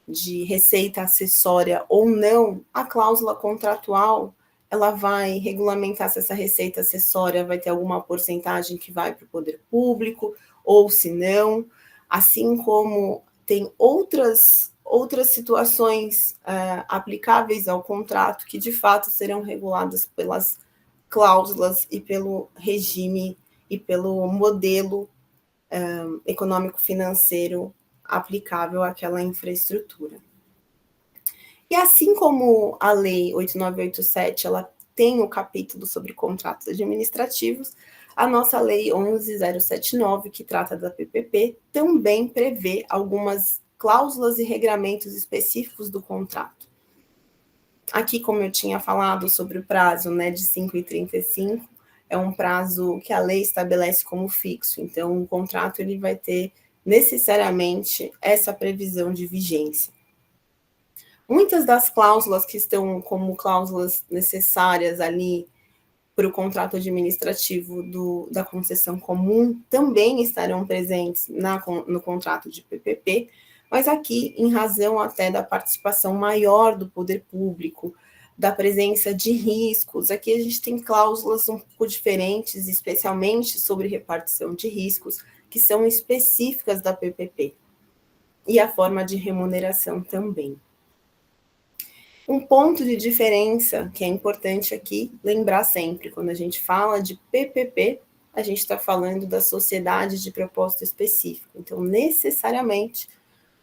[SPEAKER 1] de receita acessória ou não, a cláusula contratual ela vai regulamentar se essa receita acessória vai ter alguma porcentagem que vai para o poder público ou se não, assim como tem outras situações aplicáveis ao contrato que de fato serão reguladas pelas cláusulas e pelo regime e pelo modelo econômico-financeiro aplicável àquela infraestrutura. E assim como a Lei 8987 ela tem o capítulo sobre contratos administrativos, a nossa Lei 11079, que trata da PPP, também prevê algumas cláusulas e regramentos específicos do contrato. aqui, como eu tinha falado sobre o prazo, né, de 5,35, é um prazo que a lei estabelece como fixo. Então, o contrato ele vai ter necessariamente essa previsão de vigência. Muitas das cláusulas que estão como cláusulas necessárias ali para o contrato administrativo da concessão comum também estarão presentes no contrato de PPP, mas aqui, em razão até da participação maior do poder público, da presença de riscos, aqui a gente tem cláusulas um pouco diferentes, especialmente sobre repartição de riscos, que são específicas da PPP, e a forma de remuneração também. Um ponto de diferença que é importante aqui lembrar sempre, quando a gente fala de PPP, a gente está falando da sociedade de propósito específico. Então, necessariamente,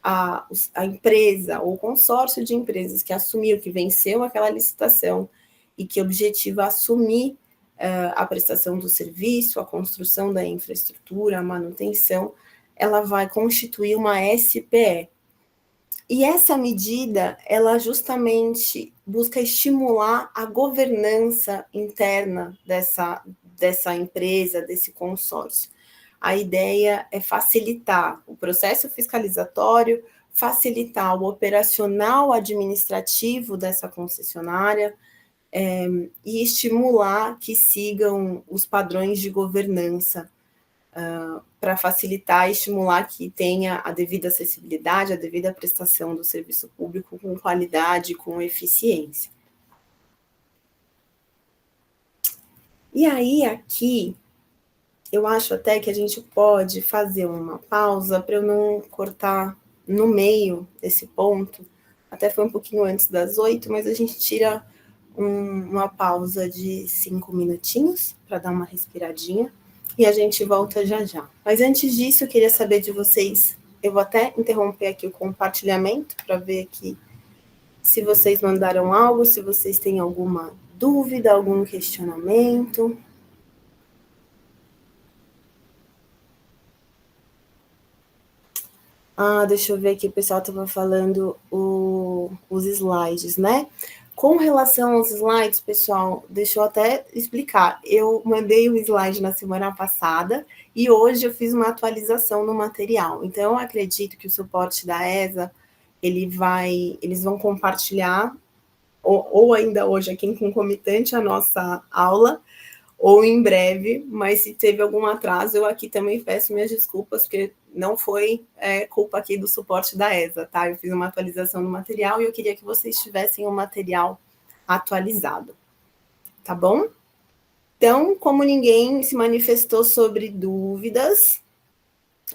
[SPEAKER 1] a empresa ou o consórcio de empresas que assumiu, que venceu aquela licitação e que objetiva assumir a prestação do serviço, a construção da infraestrutura, a manutenção, ela vai constituir uma SPE. E essa medida, ela justamente busca estimular a governança interna dessa empresa, desse consórcio. A ideia é facilitar o processo fiscalizatório, facilitar o operacional administrativo dessa concessionária, e estimular que sigam os padrões de governança, para facilitar e estimular que tenha a devida acessibilidade, a devida prestação do serviço público com qualidade, com eficiência. E aí, aqui, eu acho até que a gente pode fazer uma pausa para eu não cortar no meio desse ponto. Até foi um pouquinho antes das 8, mas a gente tira uma pausa de 5 minutinhos para dar uma respiradinha. E a gente volta já já. Mas antes disso, eu queria saber de vocês. Eu vou até interromper aqui o compartilhamento para ver aqui se vocês mandaram algo, se vocês têm alguma dúvida, algum questionamento. Deixa eu ver aqui, o pessoal estava falando os slides, né? Com relação aos slides, pessoal, deixa eu até explicar. Eu mandei o slide na semana passada e hoje eu fiz uma atualização no material. Então, eu acredito que o suporte da ESA, eles vão compartilhar, ou ainda hoje aqui em concomitante a nossa aula, ou em breve, mas se teve algum atraso, eu aqui também peço minhas desculpas, porque não foi culpa aqui do suporte da ESA, tá? Eu fiz uma atualização do material e eu queria que vocês tivessem o material atualizado, tá bom? Então, como ninguém se manifestou sobre dúvidas,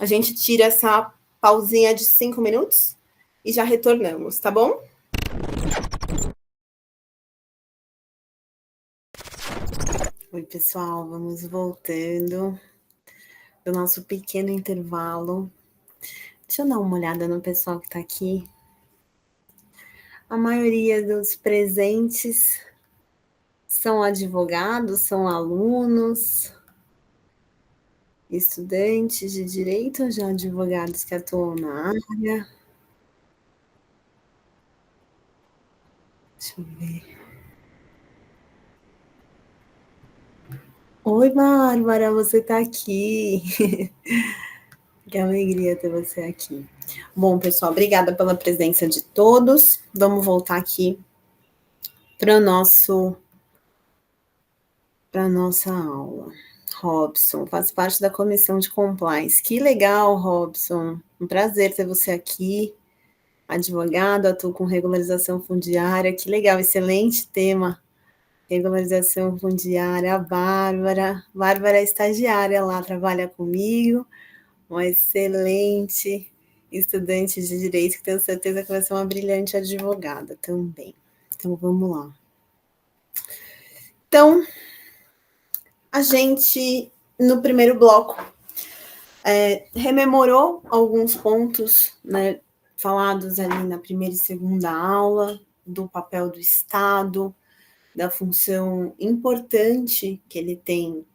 [SPEAKER 1] a gente tira essa pausinha de 5 minutos e já retornamos, tá bom? Oi, pessoal, vamos voltando do nosso pequeno intervalo. Deixa eu dar uma olhada no pessoal que está aqui. A maioria dos presentes são advogados, são alunos, estudantes de direito ou já advogados que atuam na área? Deixa eu ver. Oi, Bárbara, você está aqui. Que alegria ter você aqui. Bom, pessoal, obrigada pela presença de todos. Vamos voltar aqui para a nossa aula. Robson, faz parte da comissão de compliance. Que legal, Robson. Um prazer ter você aqui. Advogado, atuo com regularização fundiária. Que legal, excelente tema. Regularização fundiária. A Bárbara. Bárbara é estagiária lá, trabalha comigo. Uma excelente estudante de direito, que tenho certeza que vai ser uma brilhante advogada também. Então, vamos lá. Então, a gente, no primeiro bloco, rememorou alguns pontos, né, falados ali na primeira e segunda aula, do papel do Estado, da função importante que ele tem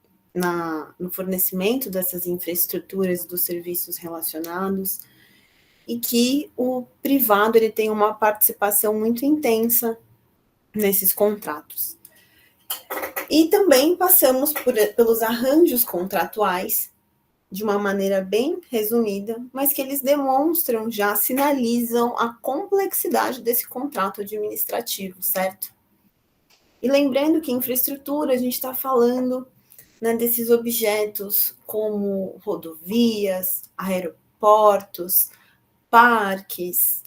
[SPEAKER 1] no fornecimento dessas infraestruturas dos serviços relacionados, e que o privado ele tem uma participação muito intensa nesses contratos. E também passamos pelos arranjos contratuais, de uma maneira bem resumida, mas que eles demonstram, já sinalizam a complexidade desse contrato administrativo, certo? E lembrando que infraestrutura, a gente está falando, né, desses objetos como rodovias, aeroportos, parques,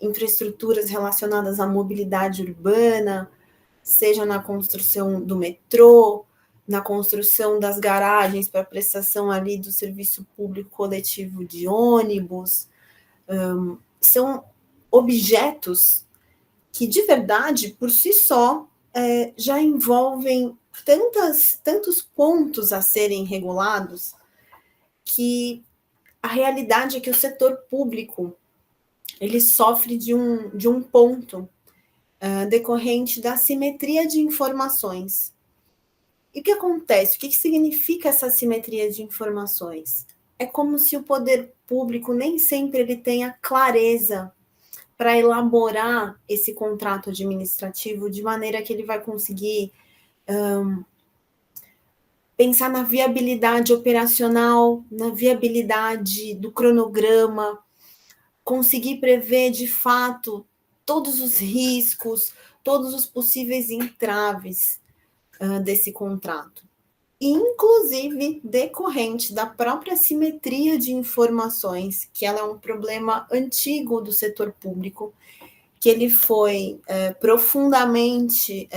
[SPEAKER 1] infraestruturas relacionadas à mobilidade urbana, seja na construção do metrô, na construção das garagens para prestação ali do serviço público coletivo de ônibus. São objetos que, de verdade, por si só, já envolvem tantos pontos a serem regulados, que a realidade é que o setor público ele sofre de um ponto decorrente da assimetria de informações. E o que acontece? O que significa essa assimetria de informações? É como se o poder público nem sempre ele tenha clareza para elaborar esse contrato administrativo de maneira que ele vai conseguir pensar na viabilidade operacional, na viabilidade do cronograma, conseguir prever de fato todos os riscos, todos os possíveis entraves desse contrato. Inclusive decorrente da própria simetria de informações, que ela é um problema antigo do setor público, que ele foi profundamente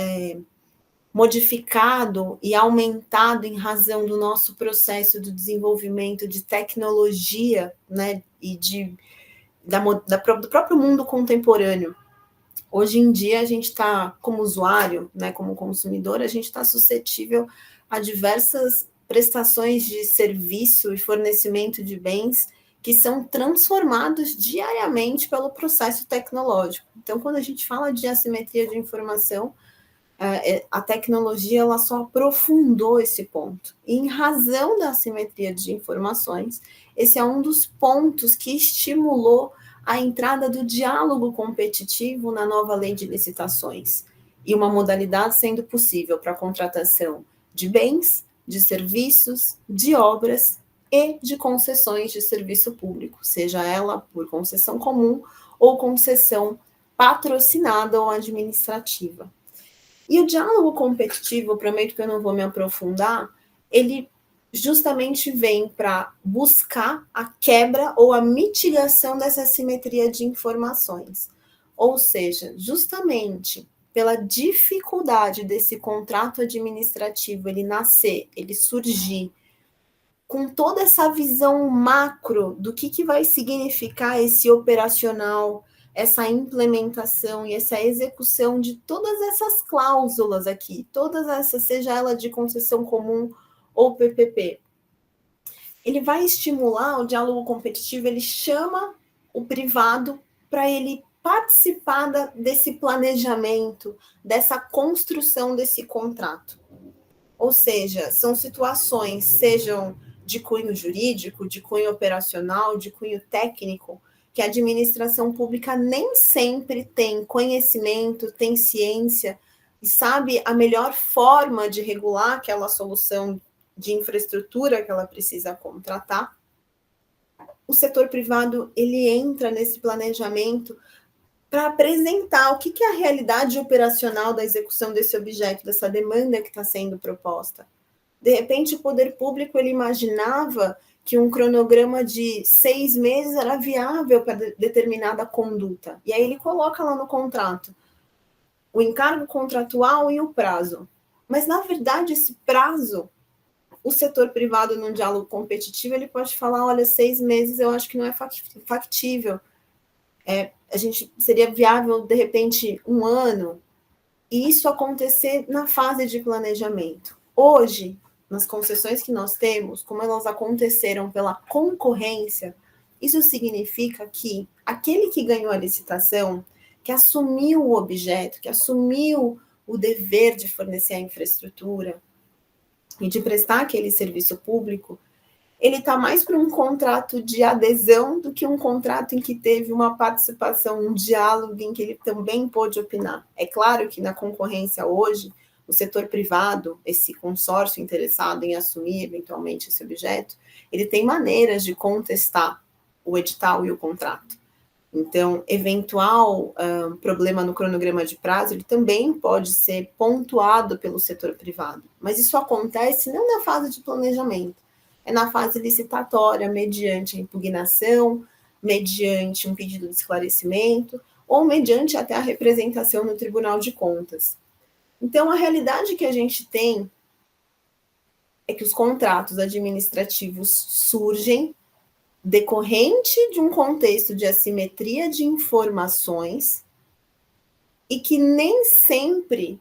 [SPEAKER 1] modificado e aumentado em razão do nosso processo de desenvolvimento de tecnologia, né, e do próprio mundo contemporâneo. Hoje em dia, a gente está, como usuário, né, como consumidor, a gente está suscetível a diversas prestações de serviço e fornecimento de bens que são transformados diariamente pelo processo tecnológico. Então, quando a gente fala de assimetria de informação, a tecnologia ela só aprofundou esse ponto. E em razão da assimetria de informações, esse é um dos pontos que estimulou a entrada do diálogo competitivo na nova lei de licitações, e uma modalidade sendo possível para a contratação de bens, de serviços, de obras e de concessões de serviço público, seja ela por concessão comum ou concessão patrocinada ou administrativa. E o diálogo competitivo, prometo que eu não vou me aprofundar, ele justamente vem para buscar a quebra ou a mitigação dessa assimetria de informações. Ou seja, justamente pela dificuldade desse contrato administrativo ele nascer, ele surgir, com toda essa visão macro do que vai significar esse operacional, essa implementação e essa execução de todas essas cláusulas aqui, todas essas, seja ela de concessão comum ou PPP. Ele vai estimular o diálogo competitivo, ele chama o privado para ele participar desse planejamento, dessa construção desse contrato. Ou seja, são situações, sejam de cunho jurídico, de cunho operacional, de cunho técnico, que a administração pública nem sempre tem conhecimento, tem ciência e sabe a melhor forma de regular aquela solução de infraestrutura que ela precisa contratar. O setor privado, ele entra nesse planejamento para apresentar o que é a realidade operacional da execução desse objeto, dessa demanda que está sendo proposta. De repente, o poder público ele imaginava que um cronograma de 6 meses era viável para determinada conduta. E aí ele coloca lá no contrato o encargo contratual e o prazo. Mas, na verdade, esse prazo, o setor privado, num diálogo competitivo, ele pode falar, olha, 6 meses eu acho que não é factível. A gente seria viável, de repente, 1 ano, e isso acontecer na fase de planejamento. Hoje, nas concessões que nós temos, como elas aconteceram pela concorrência, isso significa que aquele que ganhou a licitação, que assumiu o objeto, que assumiu o dever de fornecer a infraestrutura e de prestar aquele serviço público, ele está mais para um contrato de adesão do que um contrato em que teve uma participação, um diálogo em que ele também pôde opinar. É claro que na concorrência hoje, o setor privado, esse consórcio interessado em assumir eventualmente esse objeto, ele tem maneiras de contestar o edital e o contrato. Então, eventual problema no cronograma de prazo, ele também pode ser pontuado pelo setor privado. Mas isso acontece não na fase de planejamento, é na fase licitatória, mediante a impugnação, mediante um pedido de esclarecimento, ou mediante até a representação no Tribunal de Contas. Então, a realidade que a gente tem é que os contratos administrativos surgem decorrente de um contexto de assimetria de informações e que nem sempre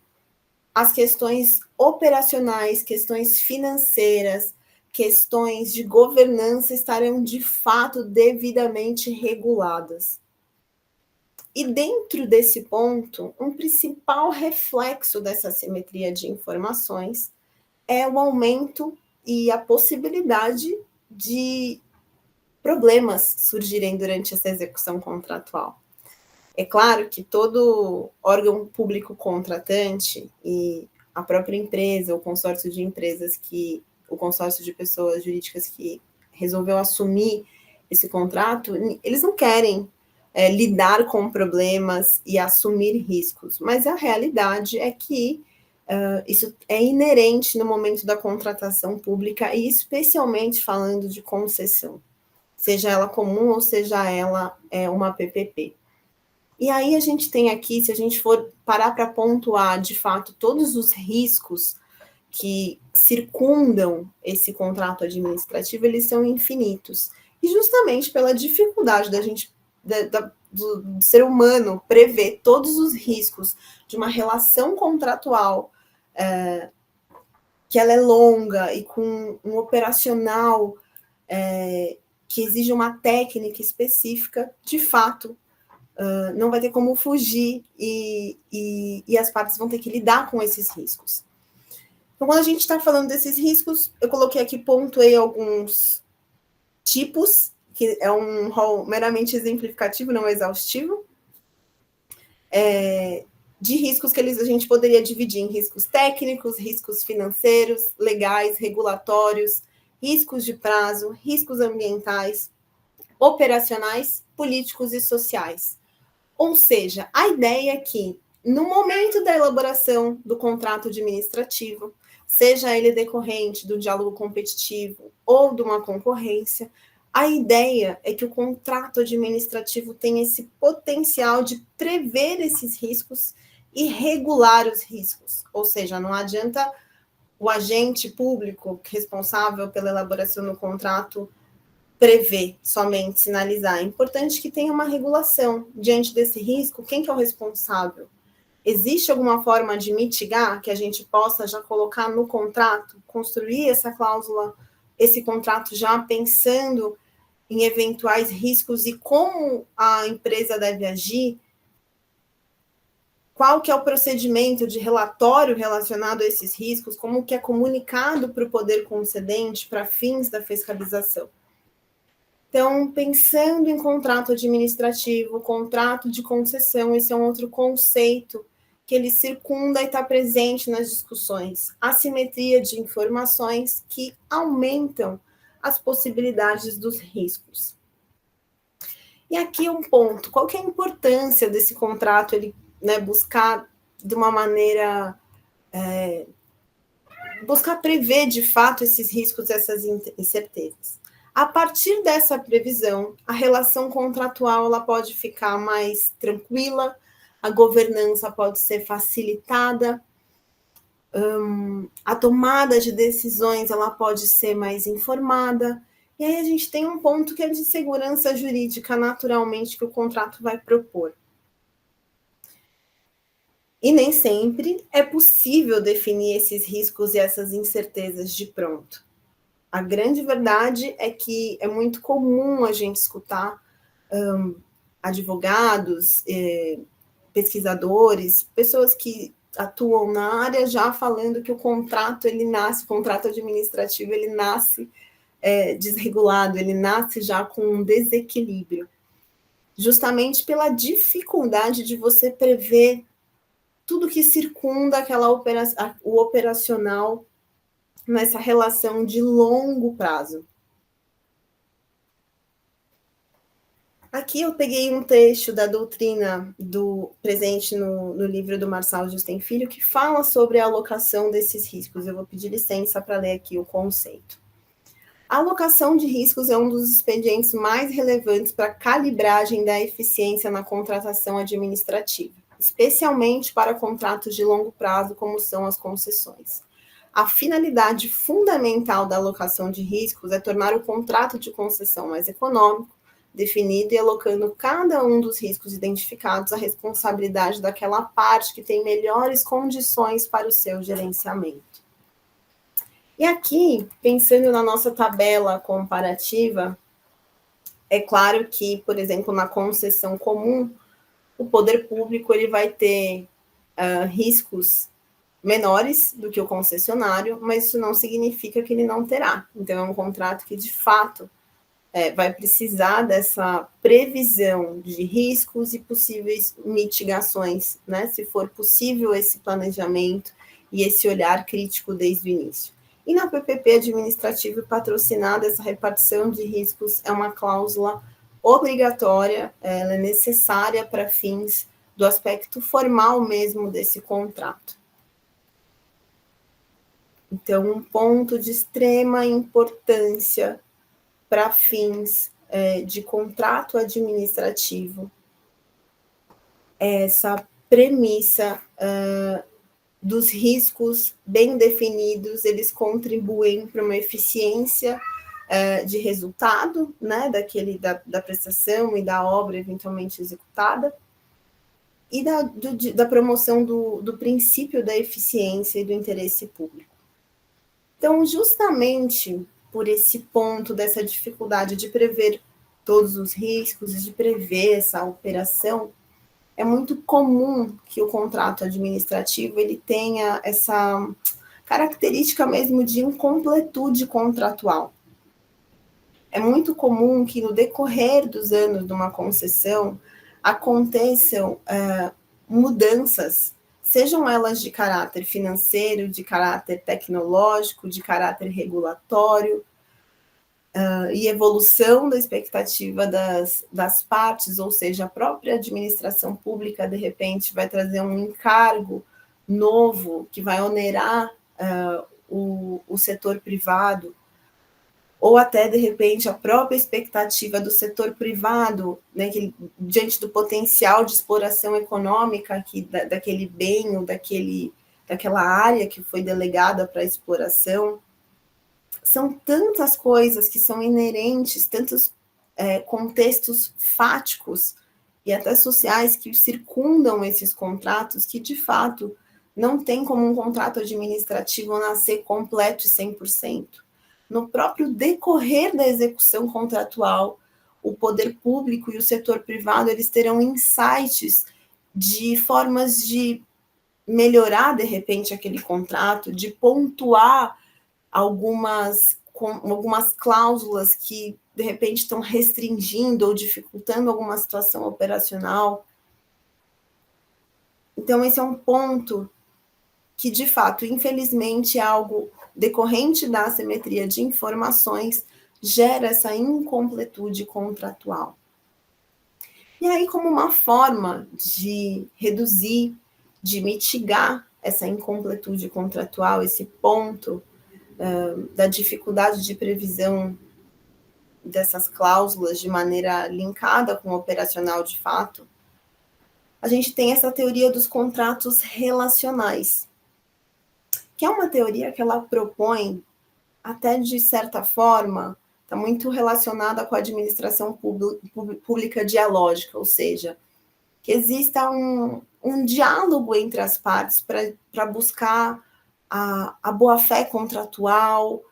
[SPEAKER 1] as questões operacionais, questões financeiras, questões de governança estarão de fato devidamente reguladas. E dentro desse ponto, um principal reflexo dessa assimetria de informações é o aumento e a possibilidade de problemas surgirem durante essa execução contratual. É claro que todo órgão público contratante e a própria empresa, o consórcio de empresas o consórcio de pessoas jurídicas que resolveu assumir esse contrato, eles não querem lidar com problemas e assumir riscos, mas a realidade é que isso é inerente no momento da contratação pública e especialmente falando de concessão, seja ela comum ou seja ela uma PPP. E aí a gente tem aqui, se a gente for parar para pontuar, de fato, todos os riscos que circundam esse contrato administrativo, eles são infinitos. E justamente pela dificuldade do ser humano prever todos os riscos de uma relação contratual que ela é longa e com um operacional que exige uma técnica específica, de fato, não vai ter como fugir e as partes vão ter que lidar com esses riscos. Então, quando a gente está falando desses riscos, eu coloquei aqui, pontuei alguns tipos, que é um rol meramente exemplificativo, não exaustivo, de riscos que a gente poderia dividir em riscos técnicos, riscos financeiros, legais, regulatórios, riscos de prazo, riscos ambientais, operacionais, políticos e sociais. Ou seja, a ideia é que, no momento da elaboração do contrato administrativo, seja ele decorrente do diálogo competitivo ou de uma concorrência, a ideia é que o contrato administrativo tenha esse potencial de prever esses riscos e regular os riscos. Ou seja, não adianta o agente público responsável pela elaboração do contrato prever, somente sinalizar. É importante que tenha uma regulação diante desse risco. Quem que é o responsável? Existe alguma forma de mitigar que a gente possa já colocar no contrato, construir essa cláusula, esse contrato já pensando em eventuais riscos e como a empresa deve agir? Qual que é o procedimento de relatório relacionado a esses riscos? Como que é comunicado para o poder concedente para fins da fiscalização? Então, pensando em contrato administrativo, contrato de concessão, esse é um outro conceito que ele circunda e está presente nas discussões. Assimetria de informações que aumentam as possibilidades dos riscos. E aqui um ponto, qual que é a importância desse contrato, ele buscar de uma maneira, buscar prever de fato esses riscos, essas incertezas. A partir dessa previsão, a relação contratual ela pode ficar mais tranquila, a governança pode ser facilitada, a tomada de decisões ela pode ser mais informada, e aí a gente tem um ponto que é de segurança jurídica, naturalmente, que o contrato vai propor. E nem sempre é possível definir esses riscos e essas incertezas de pronto. A grande verdade é que é muito comum a gente escutar advogados, pesquisadores, pessoas que atuam na área já falando que o contrato administrativo, ele nasce desregulado, ele nasce já com um desequilíbrio, justamente pela dificuldade de você prever tudo que circunda o operacional nessa relação de longo prazo. Aqui eu peguei um trecho da doutrina presente no livro do Marçal Justen Filho, que fala sobre a alocação desses riscos. Eu vou pedir licença para ler aqui o conceito. A alocação de riscos é um dos expedientes mais relevantes para a calibragem da eficiência na contratação administrativa, especialmente para contratos de longo prazo, como são as concessões. A finalidade fundamental da alocação de riscos é tornar o contrato de concessão mais econômico, definido e alocando cada um dos riscos identificados à responsabilidade daquela parte que tem melhores condições para o seu gerenciamento. E aqui, pensando na nossa tabela comparativa, é claro que, por exemplo, na concessão comum, o poder público ele vai ter riscos menores do que o concessionário, mas isso não significa que ele não terá. Então, é um contrato que, de fato, vai precisar dessa previsão de riscos e possíveis mitigações, né? Se for possível esse planejamento e esse olhar crítico desde o início. E na PPP administrativa e patrocinada, essa repartição de riscos é uma cláusula obrigatória, ela é necessária para fins do aspecto formal mesmo desse contrato. Então, um ponto de extrema importância para fins de contrato administrativo, essa premissa dos riscos bem definidos, eles contribuem para uma eficiência de resultado, né, da prestação e da obra eventualmente executada, e da promoção do princípio da eficiência e do interesse público. Então, justamente por esse ponto dessa dificuldade de prever todos os riscos e de prever essa operação, é muito comum que o contrato administrativo ele tenha essa característica mesmo de incompletude contratual. É muito comum que no decorrer dos anos de uma concessão aconteçam mudanças, sejam elas de caráter financeiro, de caráter tecnológico, de caráter regulatório, e evolução da expectativa das partes, ou seja, a própria administração pública, de repente, vai trazer um encargo novo que vai onerar o setor privado, ou até, de repente, a própria expectativa do setor privado, né, diante do potencial de exploração econômica daquele bem ou daquela área que foi delegada para a exploração. São tantas coisas que são inerentes, tantos contextos fáticos e até sociais que circundam esses contratos, que, de fato, não tem como um contrato administrativo nascer completo e 100%. No próprio decorrer da execução contratual, o poder público e o setor privado, eles terão insights de formas de melhorar, de repente, aquele contrato, de pontuar algumas cláusulas que, de repente, estão restringindo ou dificultando alguma situação operacional. Então, esse é um ponto que, de fato, infelizmente, é algo decorrente da assimetria de informações, gera essa incompletude contratual. E aí, como uma forma de reduzir, de mitigar essa incompletude contratual, esse ponto da dificuldade de previsão dessas cláusulas de maneira linkada com o operacional de fato, a gente tem essa teoria dos contratos relacionais, que é uma teoria que ela propõe, até de certa forma, está muito relacionada com a administração pública dialógica, ou seja, que exista um diálogo entre as partes para buscar a boa-fé contratual,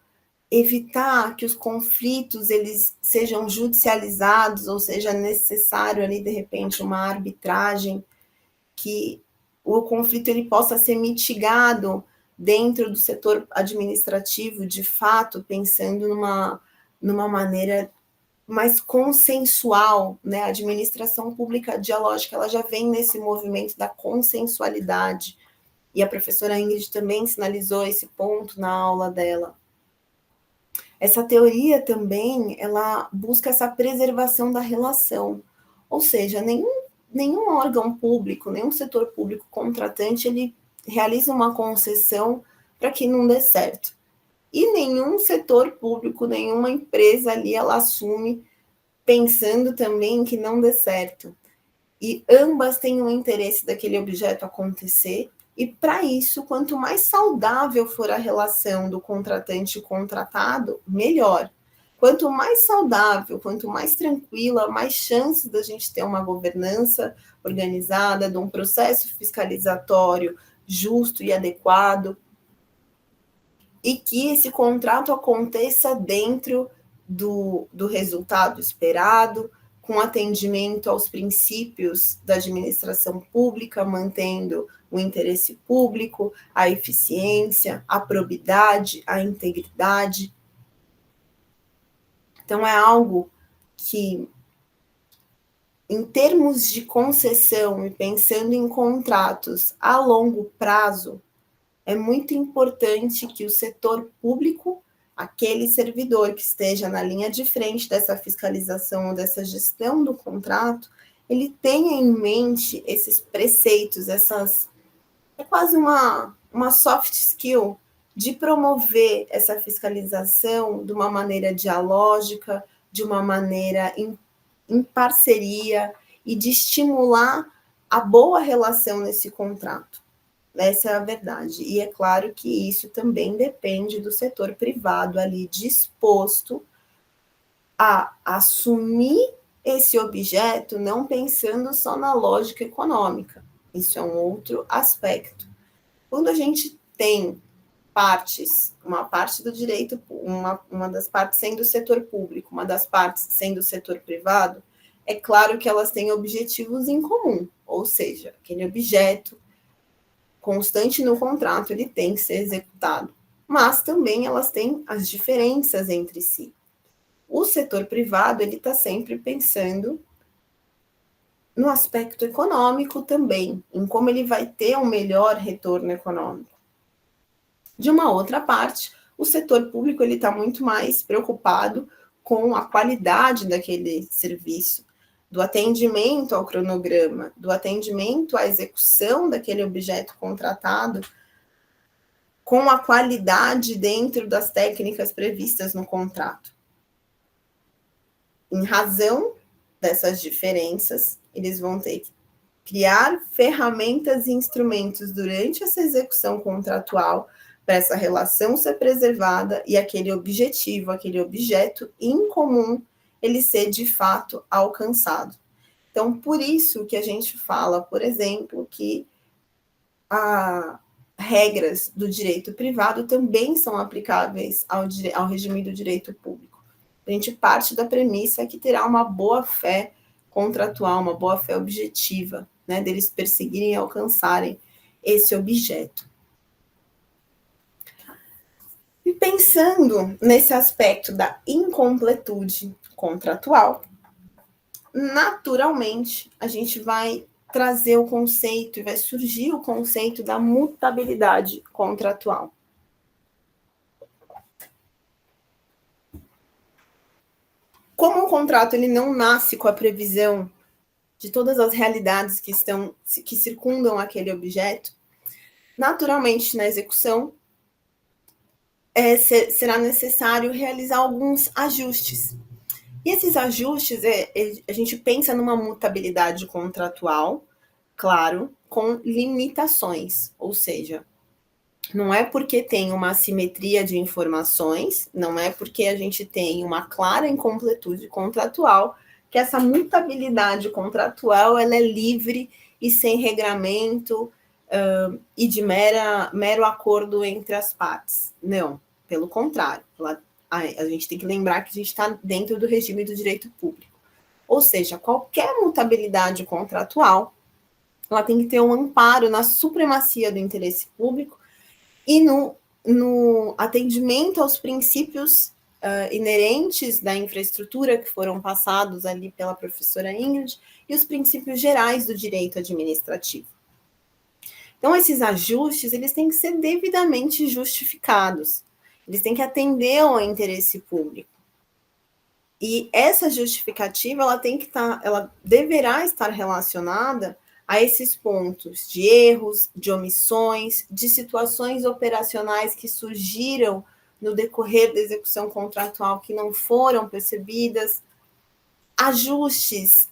[SPEAKER 1] evitar que os conflitos eles sejam judicializados, ou seja, necessário ali, de repente, uma arbitragem, que o conflito ele possa ser mitigado dentro do setor administrativo, de fato, pensando numa maneira mais consensual, né? A administração pública dialógica, ela já vem nesse movimento da consensualidade, e a professora Ingrid também sinalizou esse ponto na aula dela. Essa teoria também, ela busca essa preservação da relação, ou seja, nenhum órgão público, nenhum setor público contratante, ele realiza uma concessão para que não dê certo. E nenhum setor público, nenhuma empresa ali, ela assume pensando também que não dê certo. E ambas têm o interesse daquele objeto acontecer, e para isso, quanto mais saudável for a relação do contratante e contratado, melhor. Quanto mais saudável, quanto mais tranquila, mais chances da gente ter uma governança organizada, de um processo fiscalizatório justo e adequado, e que esse contrato aconteça dentro do resultado esperado, com atendimento aos princípios da administração pública, mantendo o interesse público, a eficiência, a probidade, a integridade. Então, é algo que, em termos de concessão e pensando em contratos a longo prazo, é muito importante que o setor público, aquele servidor que esteja na linha de frente dessa fiscalização ou dessa gestão do contrato, ele tenha em mente esses preceitos, é quase uma soft skill de promover essa fiscalização de uma maneira dialógica, de uma maneira em parceria e de estimular a boa relação nesse contrato. Essa é a verdade. E é claro que isso também depende do setor privado ali disposto a assumir esse objeto, não pensando só na lógica econômica. Isso é um outro aspecto. Quando a gente tem partes, uma parte do direito, uma das partes sendo o setor público, uma das partes sendo o setor privado, é claro que elas têm objetivos em comum, ou seja, aquele objeto constante no contrato, ele tem que ser executado. Mas também elas têm as diferenças entre si. O setor privado, ele está sempre pensando no aspecto econômico também, em como ele vai ter um melhor retorno econômico. De uma outra parte, o setor público, ele está muito mais preocupado com a qualidade daquele serviço, do atendimento ao cronograma, do atendimento à execução daquele objeto contratado, com a qualidade dentro das técnicas previstas no contrato. Em razão dessas diferenças, eles vão ter que criar ferramentas e instrumentos durante essa execução contratual para essa relação ser preservada e aquele objetivo, aquele objeto em comum, ele ser de fato alcançado. Então, por isso que a gente fala, por exemplo, que regras do direito privado também são aplicáveis ao regime do direito público. A gente parte da premissa que terá uma boa-fé contratual, uma boa-fé objetiva, né, deles perseguirem e alcançarem esse objeto. E pensando nesse aspecto da incompletude contratual, naturalmente, a gente vai trazer o conceito e vai surgir o conceito da mutabilidade contratual. Como o contrato ele não nasce com a previsão de todas as realidades que circundam aquele objeto, naturalmente, na execução, será necessário realizar alguns ajustes. E esses ajustes, a gente pensa numa mutabilidade contratual, claro, com limitações, ou seja, não é porque tem uma assimetria de informações, não é porque a gente tem uma clara incompletude contratual, que essa mutabilidade contratual ela é livre e sem regramento e de mero acordo entre as partes. Não, pelo contrário, a gente tem que lembrar que a gente está dentro do regime do direito público. Ou seja, qualquer mutabilidade contratual, ela tem que ter um amparo na supremacia do interesse público e no atendimento aos princípios inerentes da infraestrutura que foram passados ali pela professora Ingrid e os princípios gerais do direito administrativo. Então, esses ajustes, eles têm que ser devidamente justificados, eles têm que atender ao interesse público. E essa justificativa, ela deverá estar relacionada a esses pontos de erros, de omissões, de situações operacionais que surgiram no decorrer da execução contratual que não foram percebidas, ajustes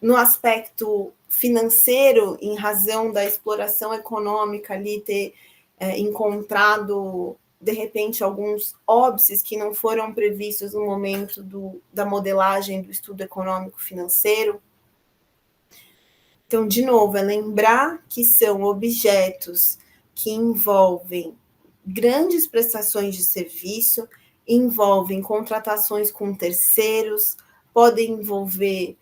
[SPEAKER 1] no aspecto financeiro, em razão da exploração econômica ali ter encontrado, de repente, alguns óbices que não foram previstos no momento da modelagem do estudo econômico financeiro. Então, de novo, é lembrar que são objetos que envolvem grandes prestações de serviço, envolvem contratações com terceiros, podem envolver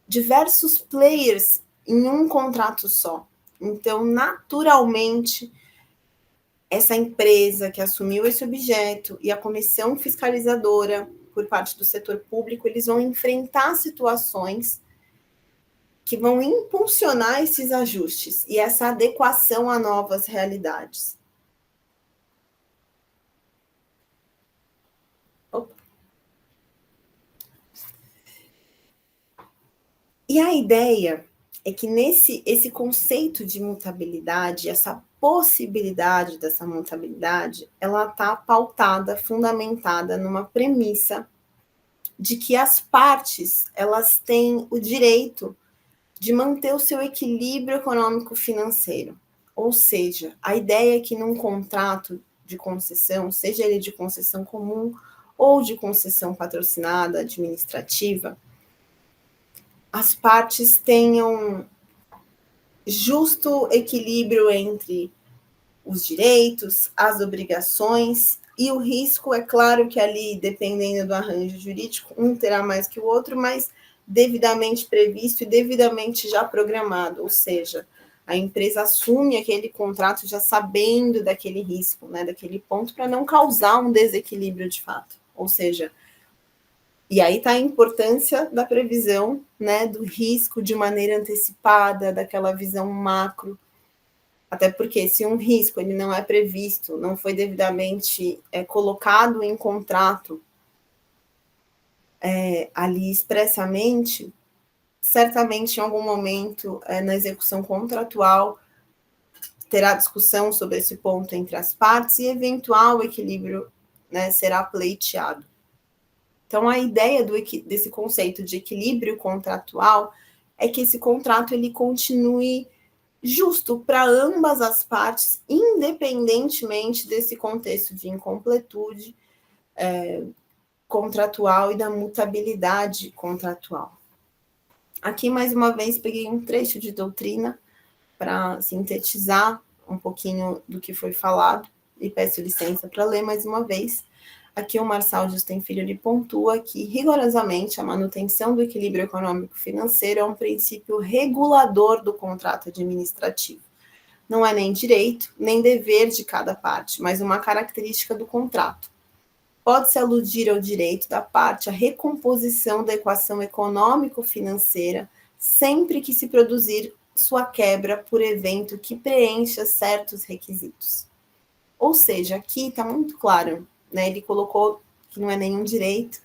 [SPEAKER 1] diversos players em um contrato só. Então, naturalmente, essa empresa que assumiu esse objeto e a comissão fiscalizadora por parte do setor público, eles vão enfrentar situações que vão impulsionar esses ajustes e essa adequação a novas realidades. Opa. E a ideia é que esse conceito de mutabilidade, essa possibilidade dessa mutabilidade, ela está pautada, fundamentada numa premissa de que as partes, elas têm o direito de manter o seu equilíbrio econômico-financeiro. Ou seja, a ideia é que num contrato de concessão, seja ele de concessão comum ou de concessão patrocinada administrativa, as partes tenham justo equilíbrio entre os direitos, as obrigações e o risco. É claro que ali, dependendo do arranjo jurídico, um terá mais que o outro, mas devidamente previsto e devidamente já programado, ou seja, a empresa assume aquele contrato já sabendo daquele risco, né, daquele ponto, para não causar um desequilíbrio de fato. Ou seja, e aí está a importância da previsão, né, do risco de maneira antecipada, daquela visão macro. Até porque se um risco ele não é previsto, não foi devidamente colocado em contrato ali expressamente, certamente em algum momento na execução contratual terá discussão sobre esse ponto entre as partes e eventual equilíbrio, né, será pleiteado. Então, a ideia desse conceito de equilíbrio contratual é que esse contrato ele continue justo para ambas as partes, independentemente desse contexto de incompletude contratual e da mutabilidade contratual. Aqui, mais uma vez, peguei um trecho de doutrina para sintetizar um pouquinho do que foi falado, e peço licença para ler mais uma vez. Aqui o Marçal Justem Filho ele pontua que, rigorosamente, a manutenção do equilíbrio econômico-financeiro é um princípio regulador do contrato administrativo. Não é nem direito, nem dever de cada parte, mas uma característica do contrato. Pode-se aludir ao direito da parte à recomposição da equação econômico-financeira sempre que se produzir sua quebra por evento que preencha certos requisitos. Ou seja, aqui está muito claro, né? Ele colocou que não é nenhum direito,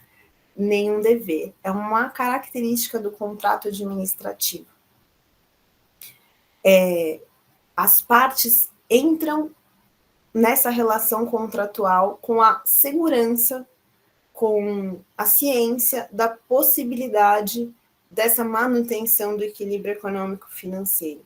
[SPEAKER 1] nenhum dever. É uma característica do contrato administrativo. As partes entram nessa relação contratual com a segurança, com a ciência da possibilidade dessa manutenção do equilíbrio econômico-financeiro.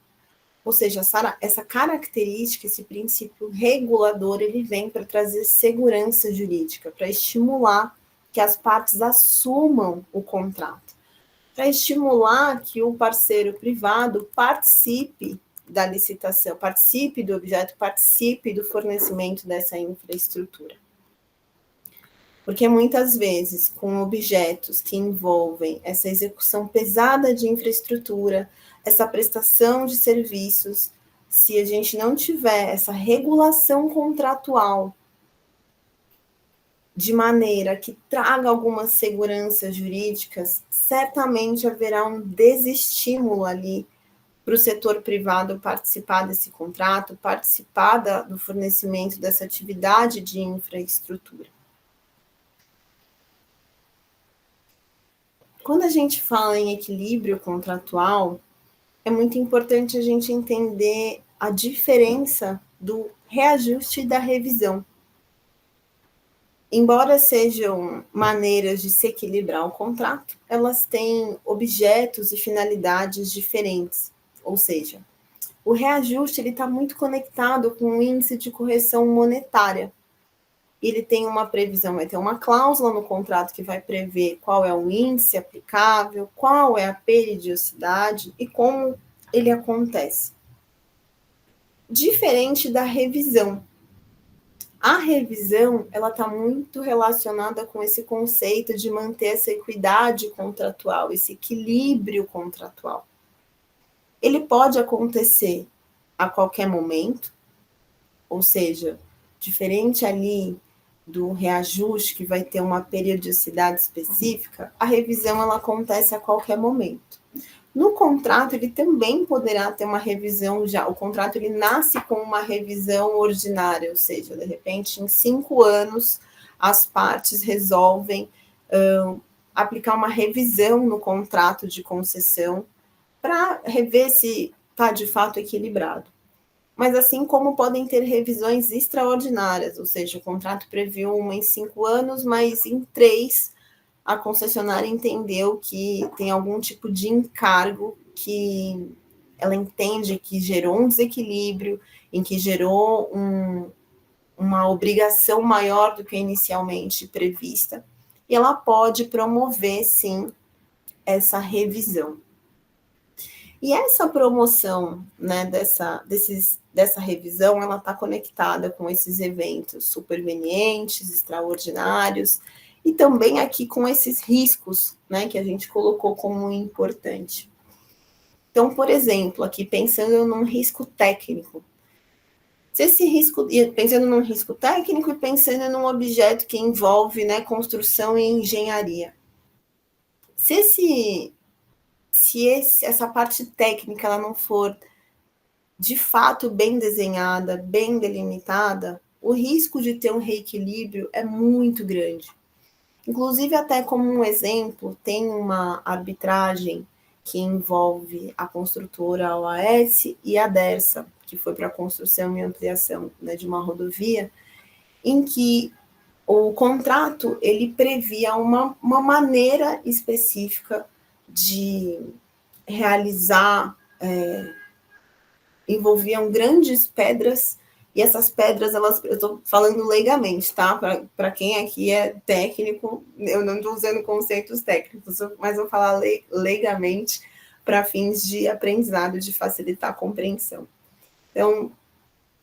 [SPEAKER 1] Ou seja, essa característica, esse princípio regulador, ele vem para trazer segurança jurídica, para estimular que as partes assumam o contrato, para estimular que o parceiro privado participe da licitação, participe do objeto, participe do fornecimento dessa infraestrutura. Porque muitas vezes, com objetos que envolvem essa execução pesada de infraestrutura, essa prestação de serviços, se a gente não tiver essa regulação contratual de maneira que traga algumas seguranças jurídicas, certamente haverá um desestímulo ali para o setor privado participar desse contrato, participar do fornecimento dessa atividade de infraestrutura. Quando a gente fala em equilíbrio contratual, é muito importante a gente entender a diferença do reajuste e da revisão. Embora sejam maneiras de se equilibrar o contrato, elas têm objetos e finalidades diferentes. Ou seja, o reajuste está muito conectado com o índice de correção monetária. Ele tem uma previsão, vai ter uma cláusula no contrato que vai prever qual é o índice aplicável, qual é a periodicidade e como ele acontece. Diferente da revisão. A revisão, ela está muito relacionada com esse conceito de manter essa equidade contratual, esse equilíbrio contratual. Ele pode acontecer a qualquer momento, ou seja, diferente ali do reajuste, que vai ter uma periodicidade específica, a revisão ela acontece a qualquer momento. No contrato, ele também poderá ter uma revisão já. O contrato ele nasce com uma revisão ordinária, ou seja, de repente, em 5 anos, as partes resolvem aplicar uma revisão no contrato de concessão para rever se está de fato equilibrado. Mas assim como podem ter revisões extraordinárias, ou seja, o contrato previu uma em 5 anos, mas em 3 a concessionária entendeu que tem algum tipo de encargo que ela entende que gerou um desequilíbrio, em que gerou uma obrigação maior do que inicialmente prevista, e ela pode promover, sim, essa revisão. E essa promoção, né, dessa revisão, ela está conectada com esses eventos supervenientes, extraordinários, e também aqui com esses riscos, né, que a gente colocou como importante. Então, por exemplo, aqui pensando num risco técnico. Se esse risco, pensando num risco técnico e pensando num objeto que envolve, né, construção e engenharia. Se essa parte técnica ela não for de fato bem desenhada, bem delimitada, o risco de ter um reequilíbrio é muito grande. Inclusive, até como um exemplo, tem uma arbitragem que envolve a construtora OAS e a Dersa, que foi para a construção e ampliação, né, de uma rodovia, em que o contrato ele previa uma maneira específica de realizar, envolviam grandes pedras, e essas pedras, eu estou falando leigamente, tá? Para quem aqui é técnico, eu não estou usando conceitos técnicos, mas vou falar leigamente para fins de aprendizado, de facilitar a compreensão. Então,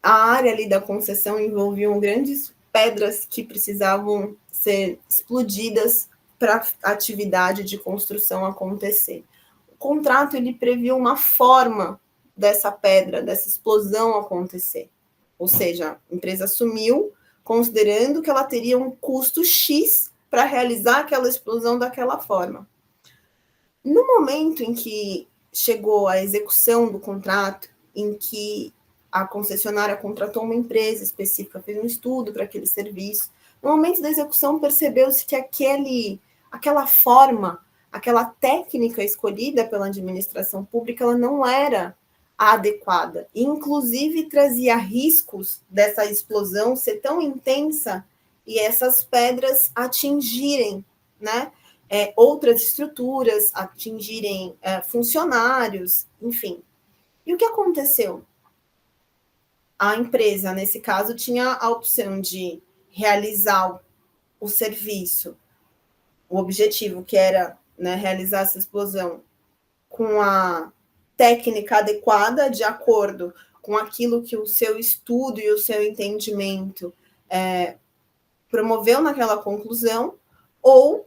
[SPEAKER 1] a área ali da concessão envolviam grandes pedras que precisavam ser explodidas para a atividade de construção acontecer. O contrato ele previa uma forma dessa pedra, dessa explosão acontecer. Ou seja, a empresa assumiu, considerando que ela teria um custo X para realizar aquela explosão daquela forma. No momento em que chegou a execução do contrato, em que a concessionária contratou uma empresa específica, fez um estudo para aquele serviço, no momento da execução percebeu-se que aquela forma, aquela técnica escolhida pela administração pública, ela não era adequada. Inclusive, trazia riscos dessa explosão ser tão intensa e essas pedras atingirem, né, outras estruturas, atingirem funcionários, enfim. E o que aconteceu? A empresa, nesse caso, tinha a opção de realizar o serviço, o objetivo que era, né, realizar essa explosão com a técnica adequada, de acordo com aquilo que o seu estudo e o seu entendimento promoveu naquela conclusão, ou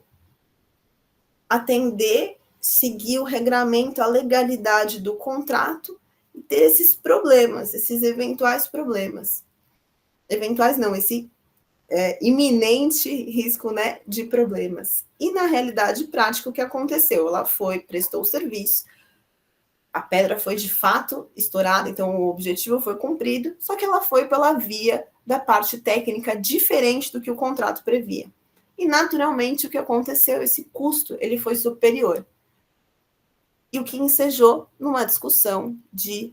[SPEAKER 1] atender, seguir o regramento, a legalidade do contrato e ter esses problemas, esses eventuais problemas. Eventuais não, esse iminente risco, né, de problemas. E na realidade prática, o que aconteceu? Ela prestou o serviço, a pedra foi de fato estourada, então o objetivo foi cumprido, só que ela foi pela via da parte técnica diferente do que o contrato previa. E naturalmente o que aconteceu? Esse custo ele foi superior. E o que ensejou numa discussão de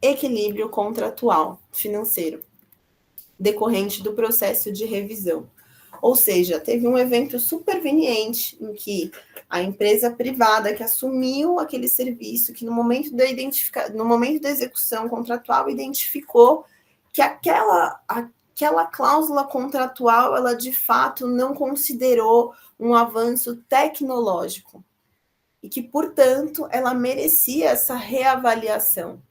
[SPEAKER 1] equilíbrio contratual financeiro, decorrente do processo de revisão. Ou seja, teve um evento superveniente em que a empresa privada que assumiu aquele serviço, que no momento da execução contratual identificou que aquela cláusula contratual, ela de fato não considerou um avanço tecnológico e que, portanto, ela merecia essa reavaliação.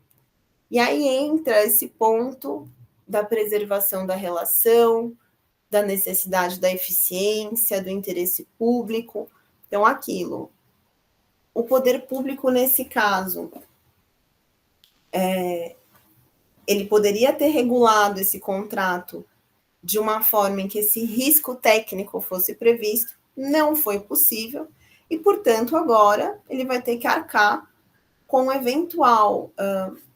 [SPEAKER 1] E aí entra esse ponto da preservação da relação, da necessidade da eficiência, do interesse público. Então, aquilo. O poder público, nesse caso, ele poderia ter regulado esse contrato de uma forma em que esse risco técnico fosse previsto, não foi possível, e, portanto, agora ele vai ter que arcar com eventual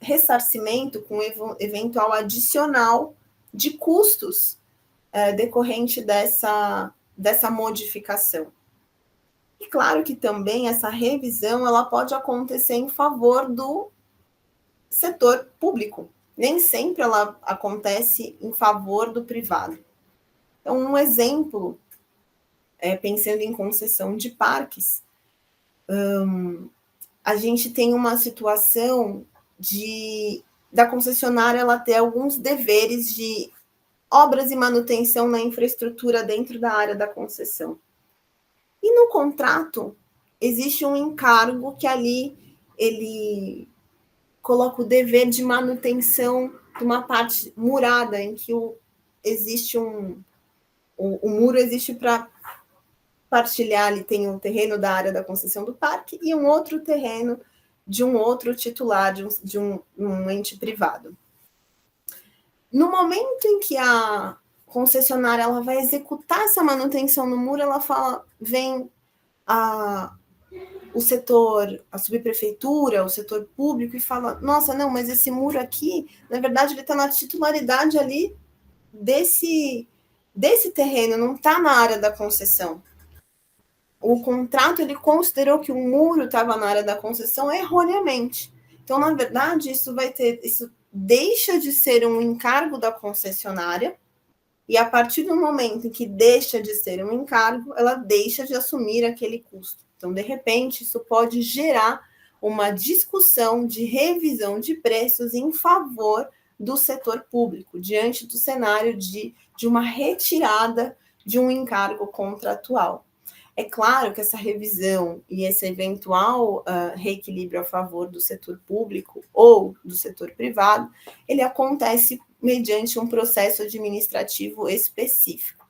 [SPEAKER 1] ressarcimento, com eventual adicional de custos decorrente dessa modificação. E claro que também essa revisão ela pode acontecer em favor do setor público. Nem sempre ela acontece em favor do privado. Então, um exemplo, pensando em concessão de parques, a gente tem uma situação da concessionária ela ter alguns deveres de obras e manutenção na infraestrutura dentro da área da concessão. E no contrato, existe um encargo que ali ele coloca o dever de manutenção de uma parte murada, em que existe o muro existe para partilhar, ali tem um terreno da área da concessão do parque e um outro terreno de um outro titular, de um ente privado. No momento em que a concessionária ela vai executar essa manutenção no muro, ela vem o setor, a subprefeitura, o setor público e fala, nossa, não, mas esse muro aqui, na verdade, ele está na titularidade ali desse terreno, não está na área da concessão. O contrato, ele considerou que o muro estava na área da concessão erroneamente. Então, na verdade, isso deixa de ser um encargo da concessionária, e a partir do momento em que deixa de ser um encargo, ela deixa de assumir aquele custo. Então, de repente, isso pode gerar uma discussão de revisão de preços em favor do setor público, diante do cenário de uma retirada de um encargo contratual. É claro que essa revisão e esse eventual reequilíbrio a favor do setor público ou do setor privado, ele acontece mediante um processo administrativo específico.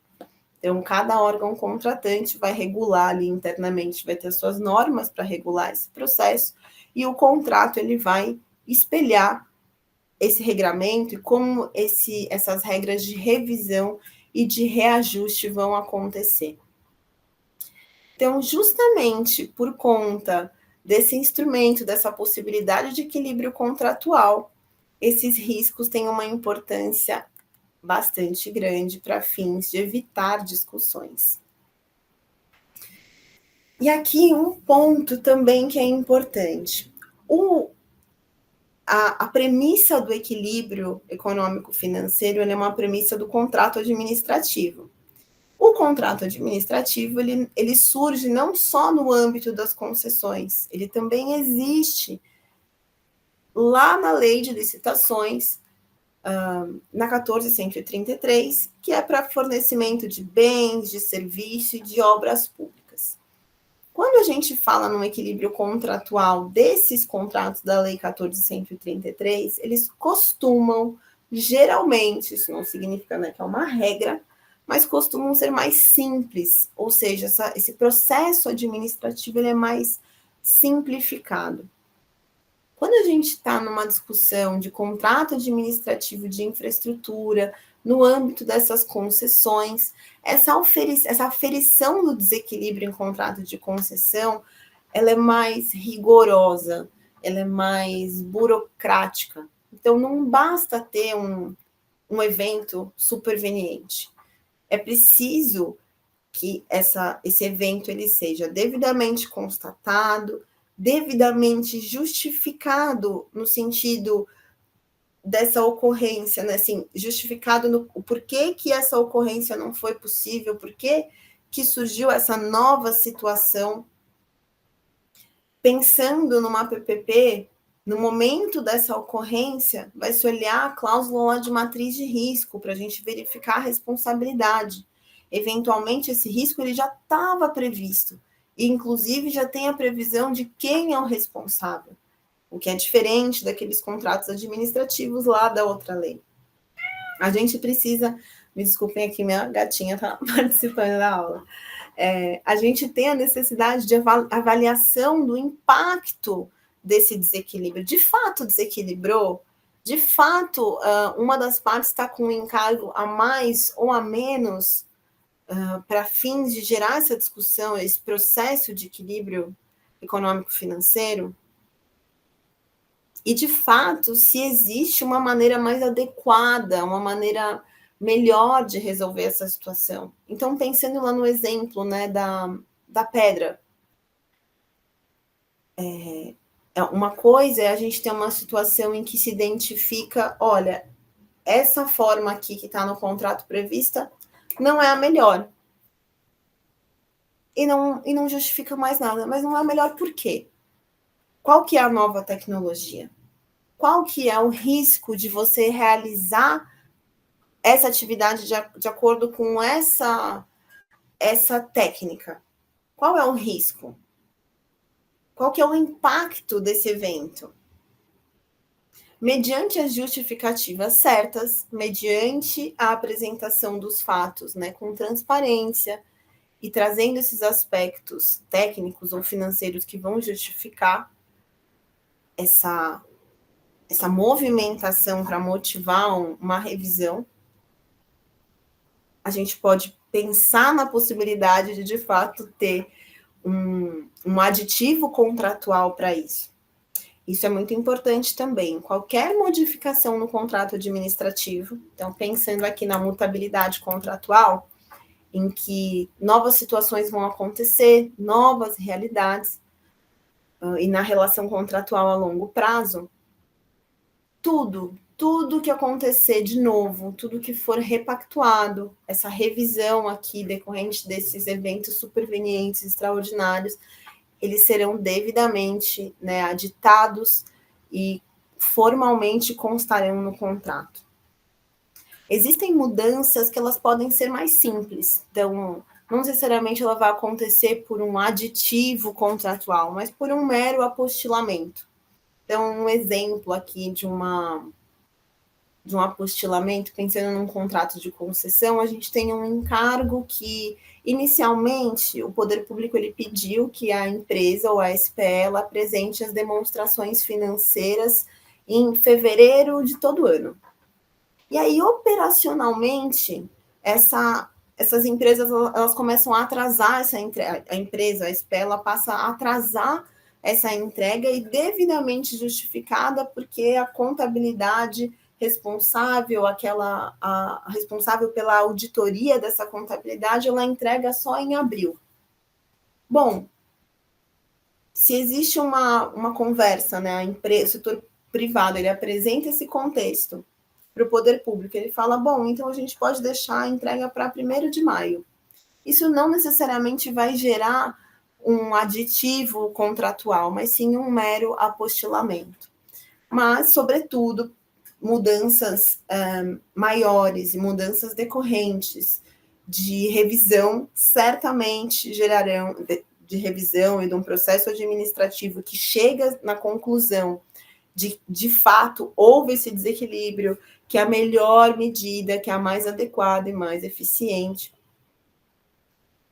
[SPEAKER 1] Então, cada órgão contratante vai regular ali internamente, vai ter suas normas para regular esse processo, e o contrato ele vai espelhar esse regramento e como essas regras de revisão e de reajuste vão acontecer. Então, justamente por conta desse instrumento, dessa possibilidade de equilíbrio contratual, esses riscos têm uma importância bastante grande para fins de evitar discussões. E aqui um ponto também que é importante. A premissa do equilíbrio econômico-financeiro é uma premissa do contrato administrativo. O contrato administrativo, ele surge não só no âmbito das concessões, ele também existe lá na Lei de Licitações, na 14.133, que é para fornecimento de bens, de serviço e de obras públicas. Quando a gente fala num equilíbrio contratual desses contratos da Lei 14.133, eles costumam, geralmente, isso não significa que é uma regra, mas costumam ser mais simples, ou seja, esse processo administrativo ele é mais simplificado. Quando a gente está numa discussão de contrato administrativo de infraestrutura no âmbito dessas concessões, essa aferição do desequilíbrio em contrato de concessão, ela é mais rigorosa, ela é mais burocrática. Então, não basta ter um evento superveniente. É preciso que esse evento ele seja devidamente constatado, devidamente justificado no sentido dessa ocorrência, né? Assim, justificado no o porquê que essa ocorrência não foi possível, porquê que surgiu essa nova situação. Pensando numa PPP, no momento dessa ocorrência, vai se olhar a cláusula de matriz de risco para a gente verificar a responsabilidade. Eventualmente, esse risco ele já estava previsto, e inclusive já tem a previsão de quem é o responsável, o que é diferente daqueles contratos administrativos lá da outra lei. A gente precisa, me desculpem aqui, minha gatinha está participando da aula. A gente tem a necessidade de avaliação do impacto desse desequilíbrio. De fato, desequilibrou? De fato, uma das partes está com um encargo a mais ou a menos para fins de gerar essa discussão, esse processo de equilíbrio econômico-financeiro? E, de fato, se existe uma maneira mais adequada, uma maneira melhor de resolver essa situação. Então, pensando lá no exemplo, né, da pedra. Uma coisa é a gente ter uma situação em que se identifica, olha, essa forma aqui que está no contrato prevista não é a melhor. E não justifica mais nada. Mas não é a melhor por quê? Qual que é a nova tecnologia? Qual que é o risco de você realizar essa atividade de acordo com essa técnica? Qual é o risco? Qual que é o impacto desse evento? Mediante as justificativas certas, mediante a apresentação dos fatos, né, com transparência e trazendo esses aspectos técnicos ou financeiros que vão justificar essa movimentação para motivar uma revisão, a gente pode pensar na possibilidade de fato, ter um aditivo contratual para isso. Isso é muito importante também. Qualquer modificação no contrato administrativo, então, pensando aqui na mutabilidade contratual, em que novas situações vão acontecer, novas realidades, e na relação contratual a longo prazo, tudo que acontecer de novo, tudo que for repactuado, essa revisão aqui decorrente desses eventos supervenientes extraordinários, eles serão devidamente, né, aditados e formalmente constarão no contrato. Existem mudanças que elas podem ser mais simples, então não necessariamente ela vai acontecer por um aditivo contratual, mas por um mero apostilamento. Então, um exemplo aqui de um apostilamento, pensando num contrato de concessão, a gente tem um encargo que, inicialmente, o poder público ele pediu que a empresa ou a SPE ela apresente as demonstrações financeiras em fevereiro de todo ano. E aí, operacionalmente, essas empresas elas começam a atrasar essa entrega. A empresa, a SPE, ela passa a atrasar essa entrega e devidamente justificada porque a contabilidade responsável, a responsável pela auditoria dessa contabilidade, ela entrega só em abril. Bom, se existe uma conversa, né, o setor privado, ele apresenta esse contexto para o poder público, ele fala, bom, então a gente pode deixar a entrega para 1º de maio. Isso não necessariamente vai gerar um aditivo contratual, mas sim um mero apostilamento. Mas, sobretudo, mudanças maiores e mudanças decorrentes de revisão certamente gerarão, de revisão e de um processo administrativo que chega na conclusão de fato, houve esse desequilíbrio, que é a melhor medida, que é a mais adequada e mais eficiente.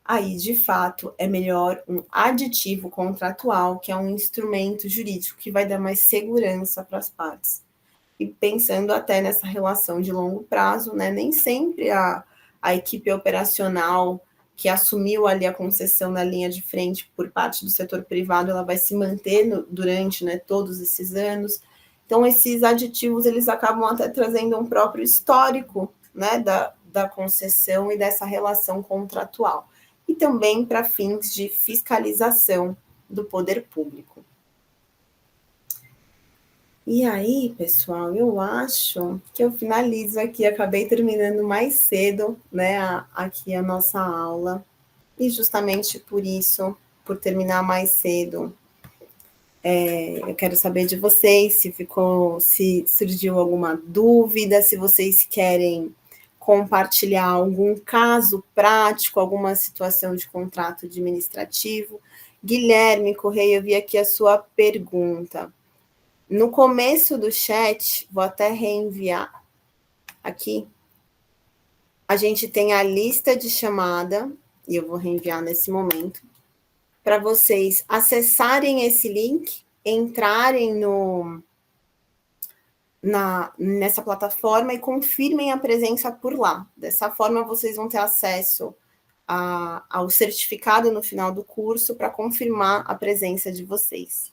[SPEAKER 1] Aí, de fato, é melhor um aditivo contratual, que é um instrumento jurídico que vai dar mais segurança para as partes. e pensando até nessa relação de longo prazo, né? Nem sempre a equipe operacional que assumiu ali a concessão na linha de frente por parte do setor privado, ela vai se manter durante, né, todos esses anos. Então, esses aditivos, eles acabam até trazendo um próprio histórico, né, da concessão e dessa relação contratual. E também para fins de fiscalização do poder público. E aí, pessoal, eu acho que eu finalizo aqui, acabei terminando mais cedo, né, aqui a nossa aula, e justamente por isso, por terminar mais cedo, eu quero saber de vocês se surgiu alguma dúvida, se vocês querem compartilhar algum caso prático, alguma situação de contrato administrativo. Guilherme Correia, eu vi aqui a sua pergunta. No começo do chat, vou até reenviar aqui, a gente tem a lista de chamada, e eu vou reenviar nesse momento, para vocês acessarem esse link, entrarem nessa plataforma e confirmem a presença por lá. Dessa forma, vocês vão ter acesso ao certificado no final do curso para confirmar a presença de vocês.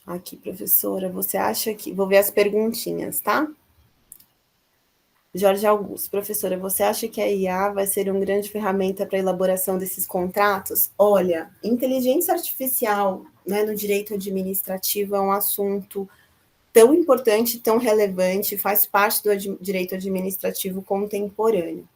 [SPEAKER 1] Aqui, professora, você acha que... Vou ver as perguntinhas, tá? Jorge Augusto, professora, você acha que a IA vai ser uma grande ferramenta para a elaboração desses contratos? Olha, inteligência artificial, né, no direito administrativo é um assunto tão importante, tão relevante, faz parte do direito administrativo contemporâneo.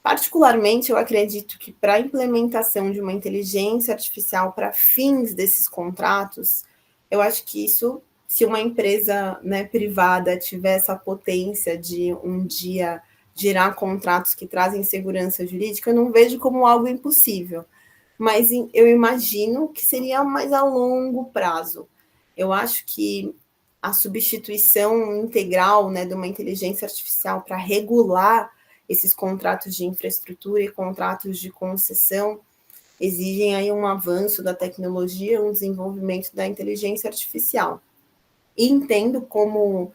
[SPEAKER 1] Particularmente, eu acredito que para a implementação de uma inteligência artificial para fins desses contratos, eu acho que isso, se uma empresa, né, privada tiver essa potência de um dia gerar contratos que trazem segurança jurídica, eu não vejo como algo impossível. Mas eu imagino que seria mais a longo prazo. Eu acho que a substituição integral, né, de uma inteligência artificial para regular esses contratos de infraestrutura e contratos de concessão exigem aí um avanço da tecnologia, um desenvolvimento da inteligência artificial. E entendo como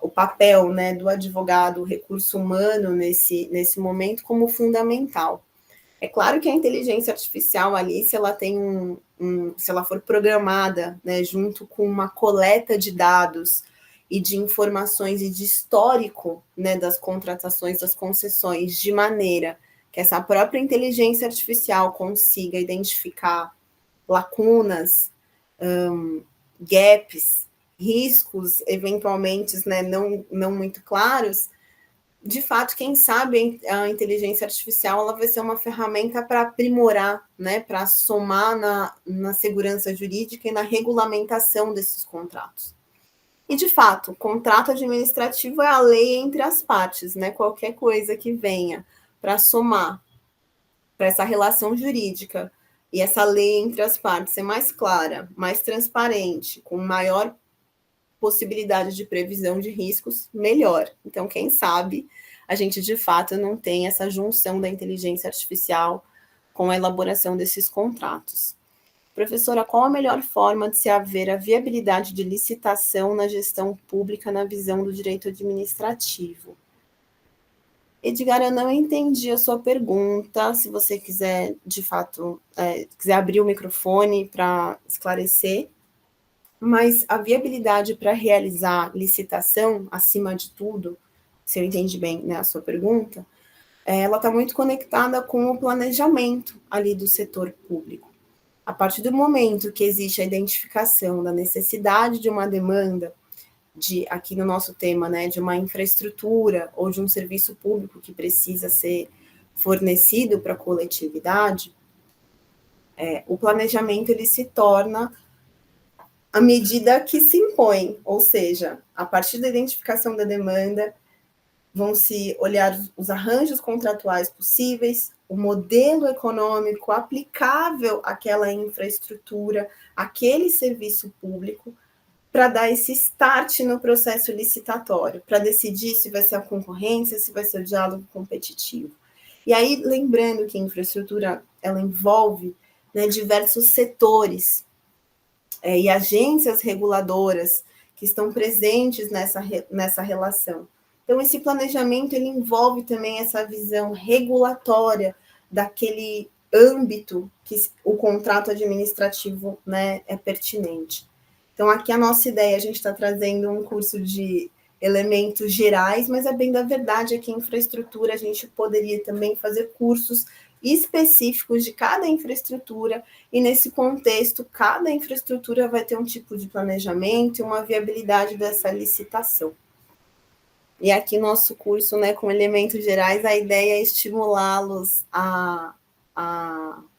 [SPEAKER 1] o papel, né, do advogado, o recurso humano nesse momento como fundamental. É claro que a inteligência artificial ali, se ela tem se ela for programada, né, junto com uma coleta de dados e de informações e de histórico, né, das contratações, das concessões, de maneira que essa própria inteligência artificial consiga identificar lacunas, gaps, riscos, eventualmente, né, não muito claros, de fato, quem sabe a inteligência artificial ela vai ser uma ferramenta para aprimorar, né, para somar na segurança jurídica e na regulamentação desses contratos. E, de fato, o contrato administrativo é a lei entre as partes, né? Qualquer coisa que venha para somar para essa relação jurídica e essa lei entre as partes ser mais clara, mais transparente, com maior possibilidade de previsão de riscos, melhor. Então, quem sabe a gente, de fato, não tem essa junção da inteligência artificial com a elaboração desses contratos. Professora, qual a melhor forma de se haver a viabilidade de licitação na gestão pública na visão do direito administrativo? Edgar, eu não entendi a sua pergunta. Se você quiser, de fato, quiser abrir o microfone para esclarecer. Mas a viabilidade para realizar licitação, acima de tudo, se eu entendi bem, né, a sua pergunta, ela está muito conectada com o planejamento ali do setor público. A partir do momento que existe a identificação da necessidade de uma demanda, aqui no nosso tema, né, de uma infraestrutura ou de um serviço público que precisa ser fornecido para a coletividade, o planejamento ele se torna a medida que se impõe, ou seja, a partir da identificação da demanda, vão se olhar os arranjos contratuais possíveis, o modelo econômico aplicável àquela infraestrutura, àquele serviço público, para dar esse start no processo licitatório, para decidir se vai ser a concorrência, se vai ser o diálogo competitivo. E aí, lembrando que a infraestrutura, ela envolve né, diversos setores e agências reguladoras que estão presentes nessa relação. Então, esse planejamento ele envolve também essa visão regulatória daquele âmbito que o contrato administrativo, né, é pertinente. Então, aqui a nossa ideia, a gente está trazendo um curso de elementos gerais, mas bem da verdade aqui em infraestrutura a gente poderia também fazer cursos específicos de cada infraestrutura, e nesse contexto, cada infraestrutura vai ter um tipo de planejamento e uma viabilidade dessa licitação. E aqui nosso curso, né, com elementos gerais, a ideia é estimulá-los a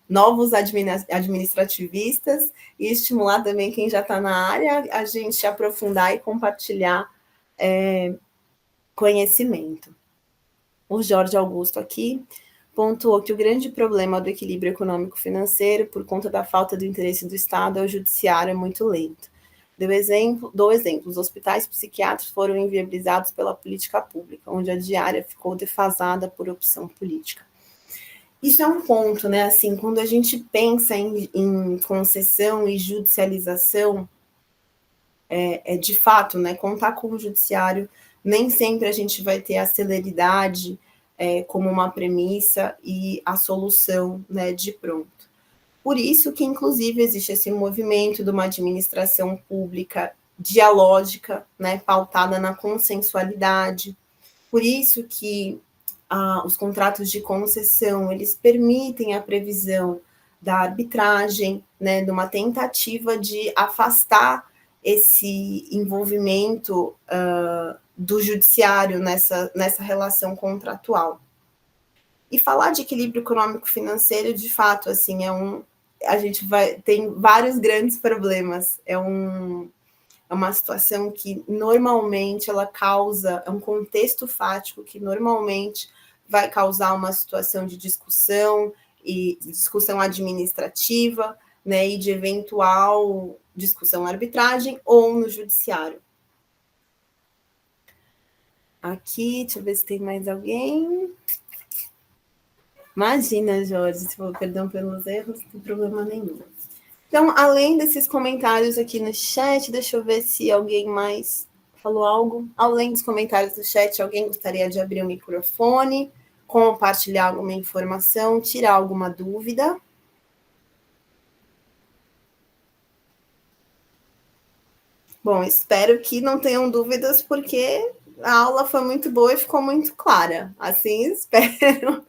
[SPEAKER 1] novos administrativistas e estimular também quem já está na área a gente aprofundar e compartilhar conhecimento. O Jorge Augusto aqui pontuou que o grande problema do equilíbrio econômico-financeiro, por conta da falta do interesse do Estado, é o judiciário muito lento. Dou exemplo, os hospitais psiquiátricos foram inviabilizados pela política pública, onde a diária ficou defasada por opção política. Isso é um ponto, né? Assim, quando a gente pensa em concessão e judicialização, de fato, né, contar com o judiciário, nem sempre a gente vai ter a celeridade como uma premissa e a solução, né, de pronto. Por isso que, inclusive, existe esse movimento de uma administração pública dialógica, né, pautada na consensualidade. Por isso que os contratos de concessão, eles permitem a previsão da arbitragem, né, de uma tentativa de afastar esse envolvimento do judiciário nessa relação contratual. E falar de equilíbrio econômico-financeiro, de fato, assim, tem vários grandes problemas. É uma situação que normalmente ela causa, é um contexto fático que normalmente vai causar uma situação de discussão e discussão administrativa, né, e de eventual discussão arbitragem ou no judiciário. Aqui, deixa eu ver se tem mais alguém. Imagina, Jorge, se for perdão pelos erros, não tem problema nenhum. Então, além desses comentários aqui no chat, deixa eu ver se alguém mais falou algo. Além dos comentários do chat, alguém gostaria de abrir o microfone, compartilhar alguma informação, tirar alguma dúvida? Bom, espero que não tenham dúvidas, porque a aula foi muito boa e ficou muito clara. Assim espero.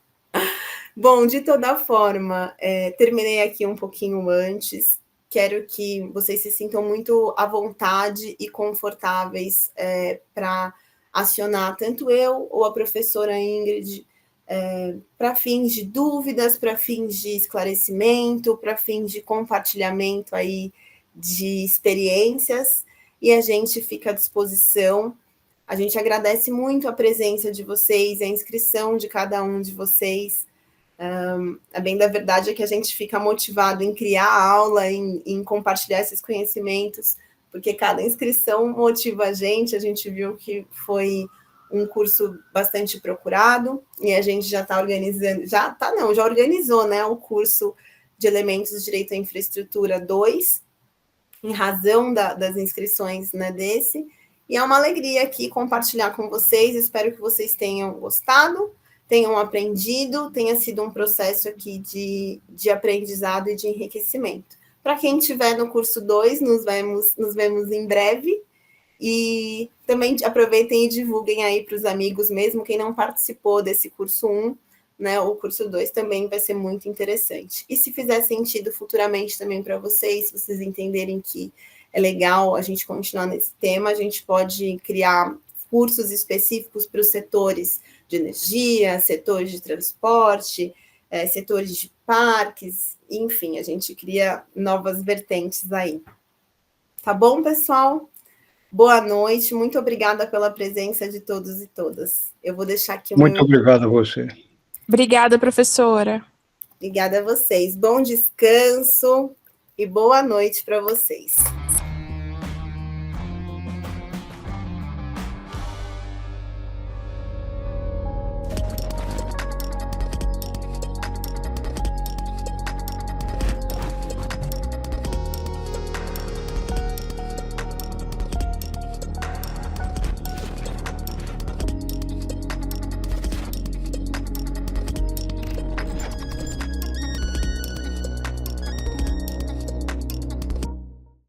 [SPEAKER 1] Bom, de toda forma, terminei aqui um pouquinho antes. Quero que vocês se sintam muito à vontade e confortáveis para acionar tanto eu ou a professora Ingrid para fins de dúvidas, para fins de esclarecimento, para fins de compartilhamento aí de experiências, e a gente fica à disposição. A gente agradece muito a presença de vocês, a inscrição de cada um de vocês. A bem da verdade é que a gente fica motivado em criar a aula, em compartilhar esses conhecimentos, porque cada inscrição motiva a gente viu que foi um curso bastante procurado, e a gente já está organizando, já organizou, né, o curso de Elementos de Direito à Infraestrutura 2, em razão das inscrições, né, desse, e é uma alegria aqui compartilhar com vocês. Espero que vocês tenham gostado, tenham aprendido, tenha sido um processo aqui de aprendizado e de enriquecimento. Para quem estiver no curso 2, nos vemos em breve, e também aproveitem e divulguem aí para os amigos, mesmo quem não participou desse curso 1, né, o curso 2 também vai ser muito interessante. E se fizer sentido futuramente também para vocês, se vocês entenderem que é legal a gente continuar nesse tema, a gente pode criar cursos específicos para os setores de energia, setores de transporte, setores de parques, enfim, a gente cria novas vertentes aí. Tá bom, pessoal? Boa noite, muito obrigada pela presença de todos e todas. Eu vou deixar aqui
[SPEAKER 2] Muito obrigado a você.
[SPEAKER 3] Obrigada, professora.
[SPEAKER 1] Obrigada a vocês. Bom descanso e boa noite para vocês.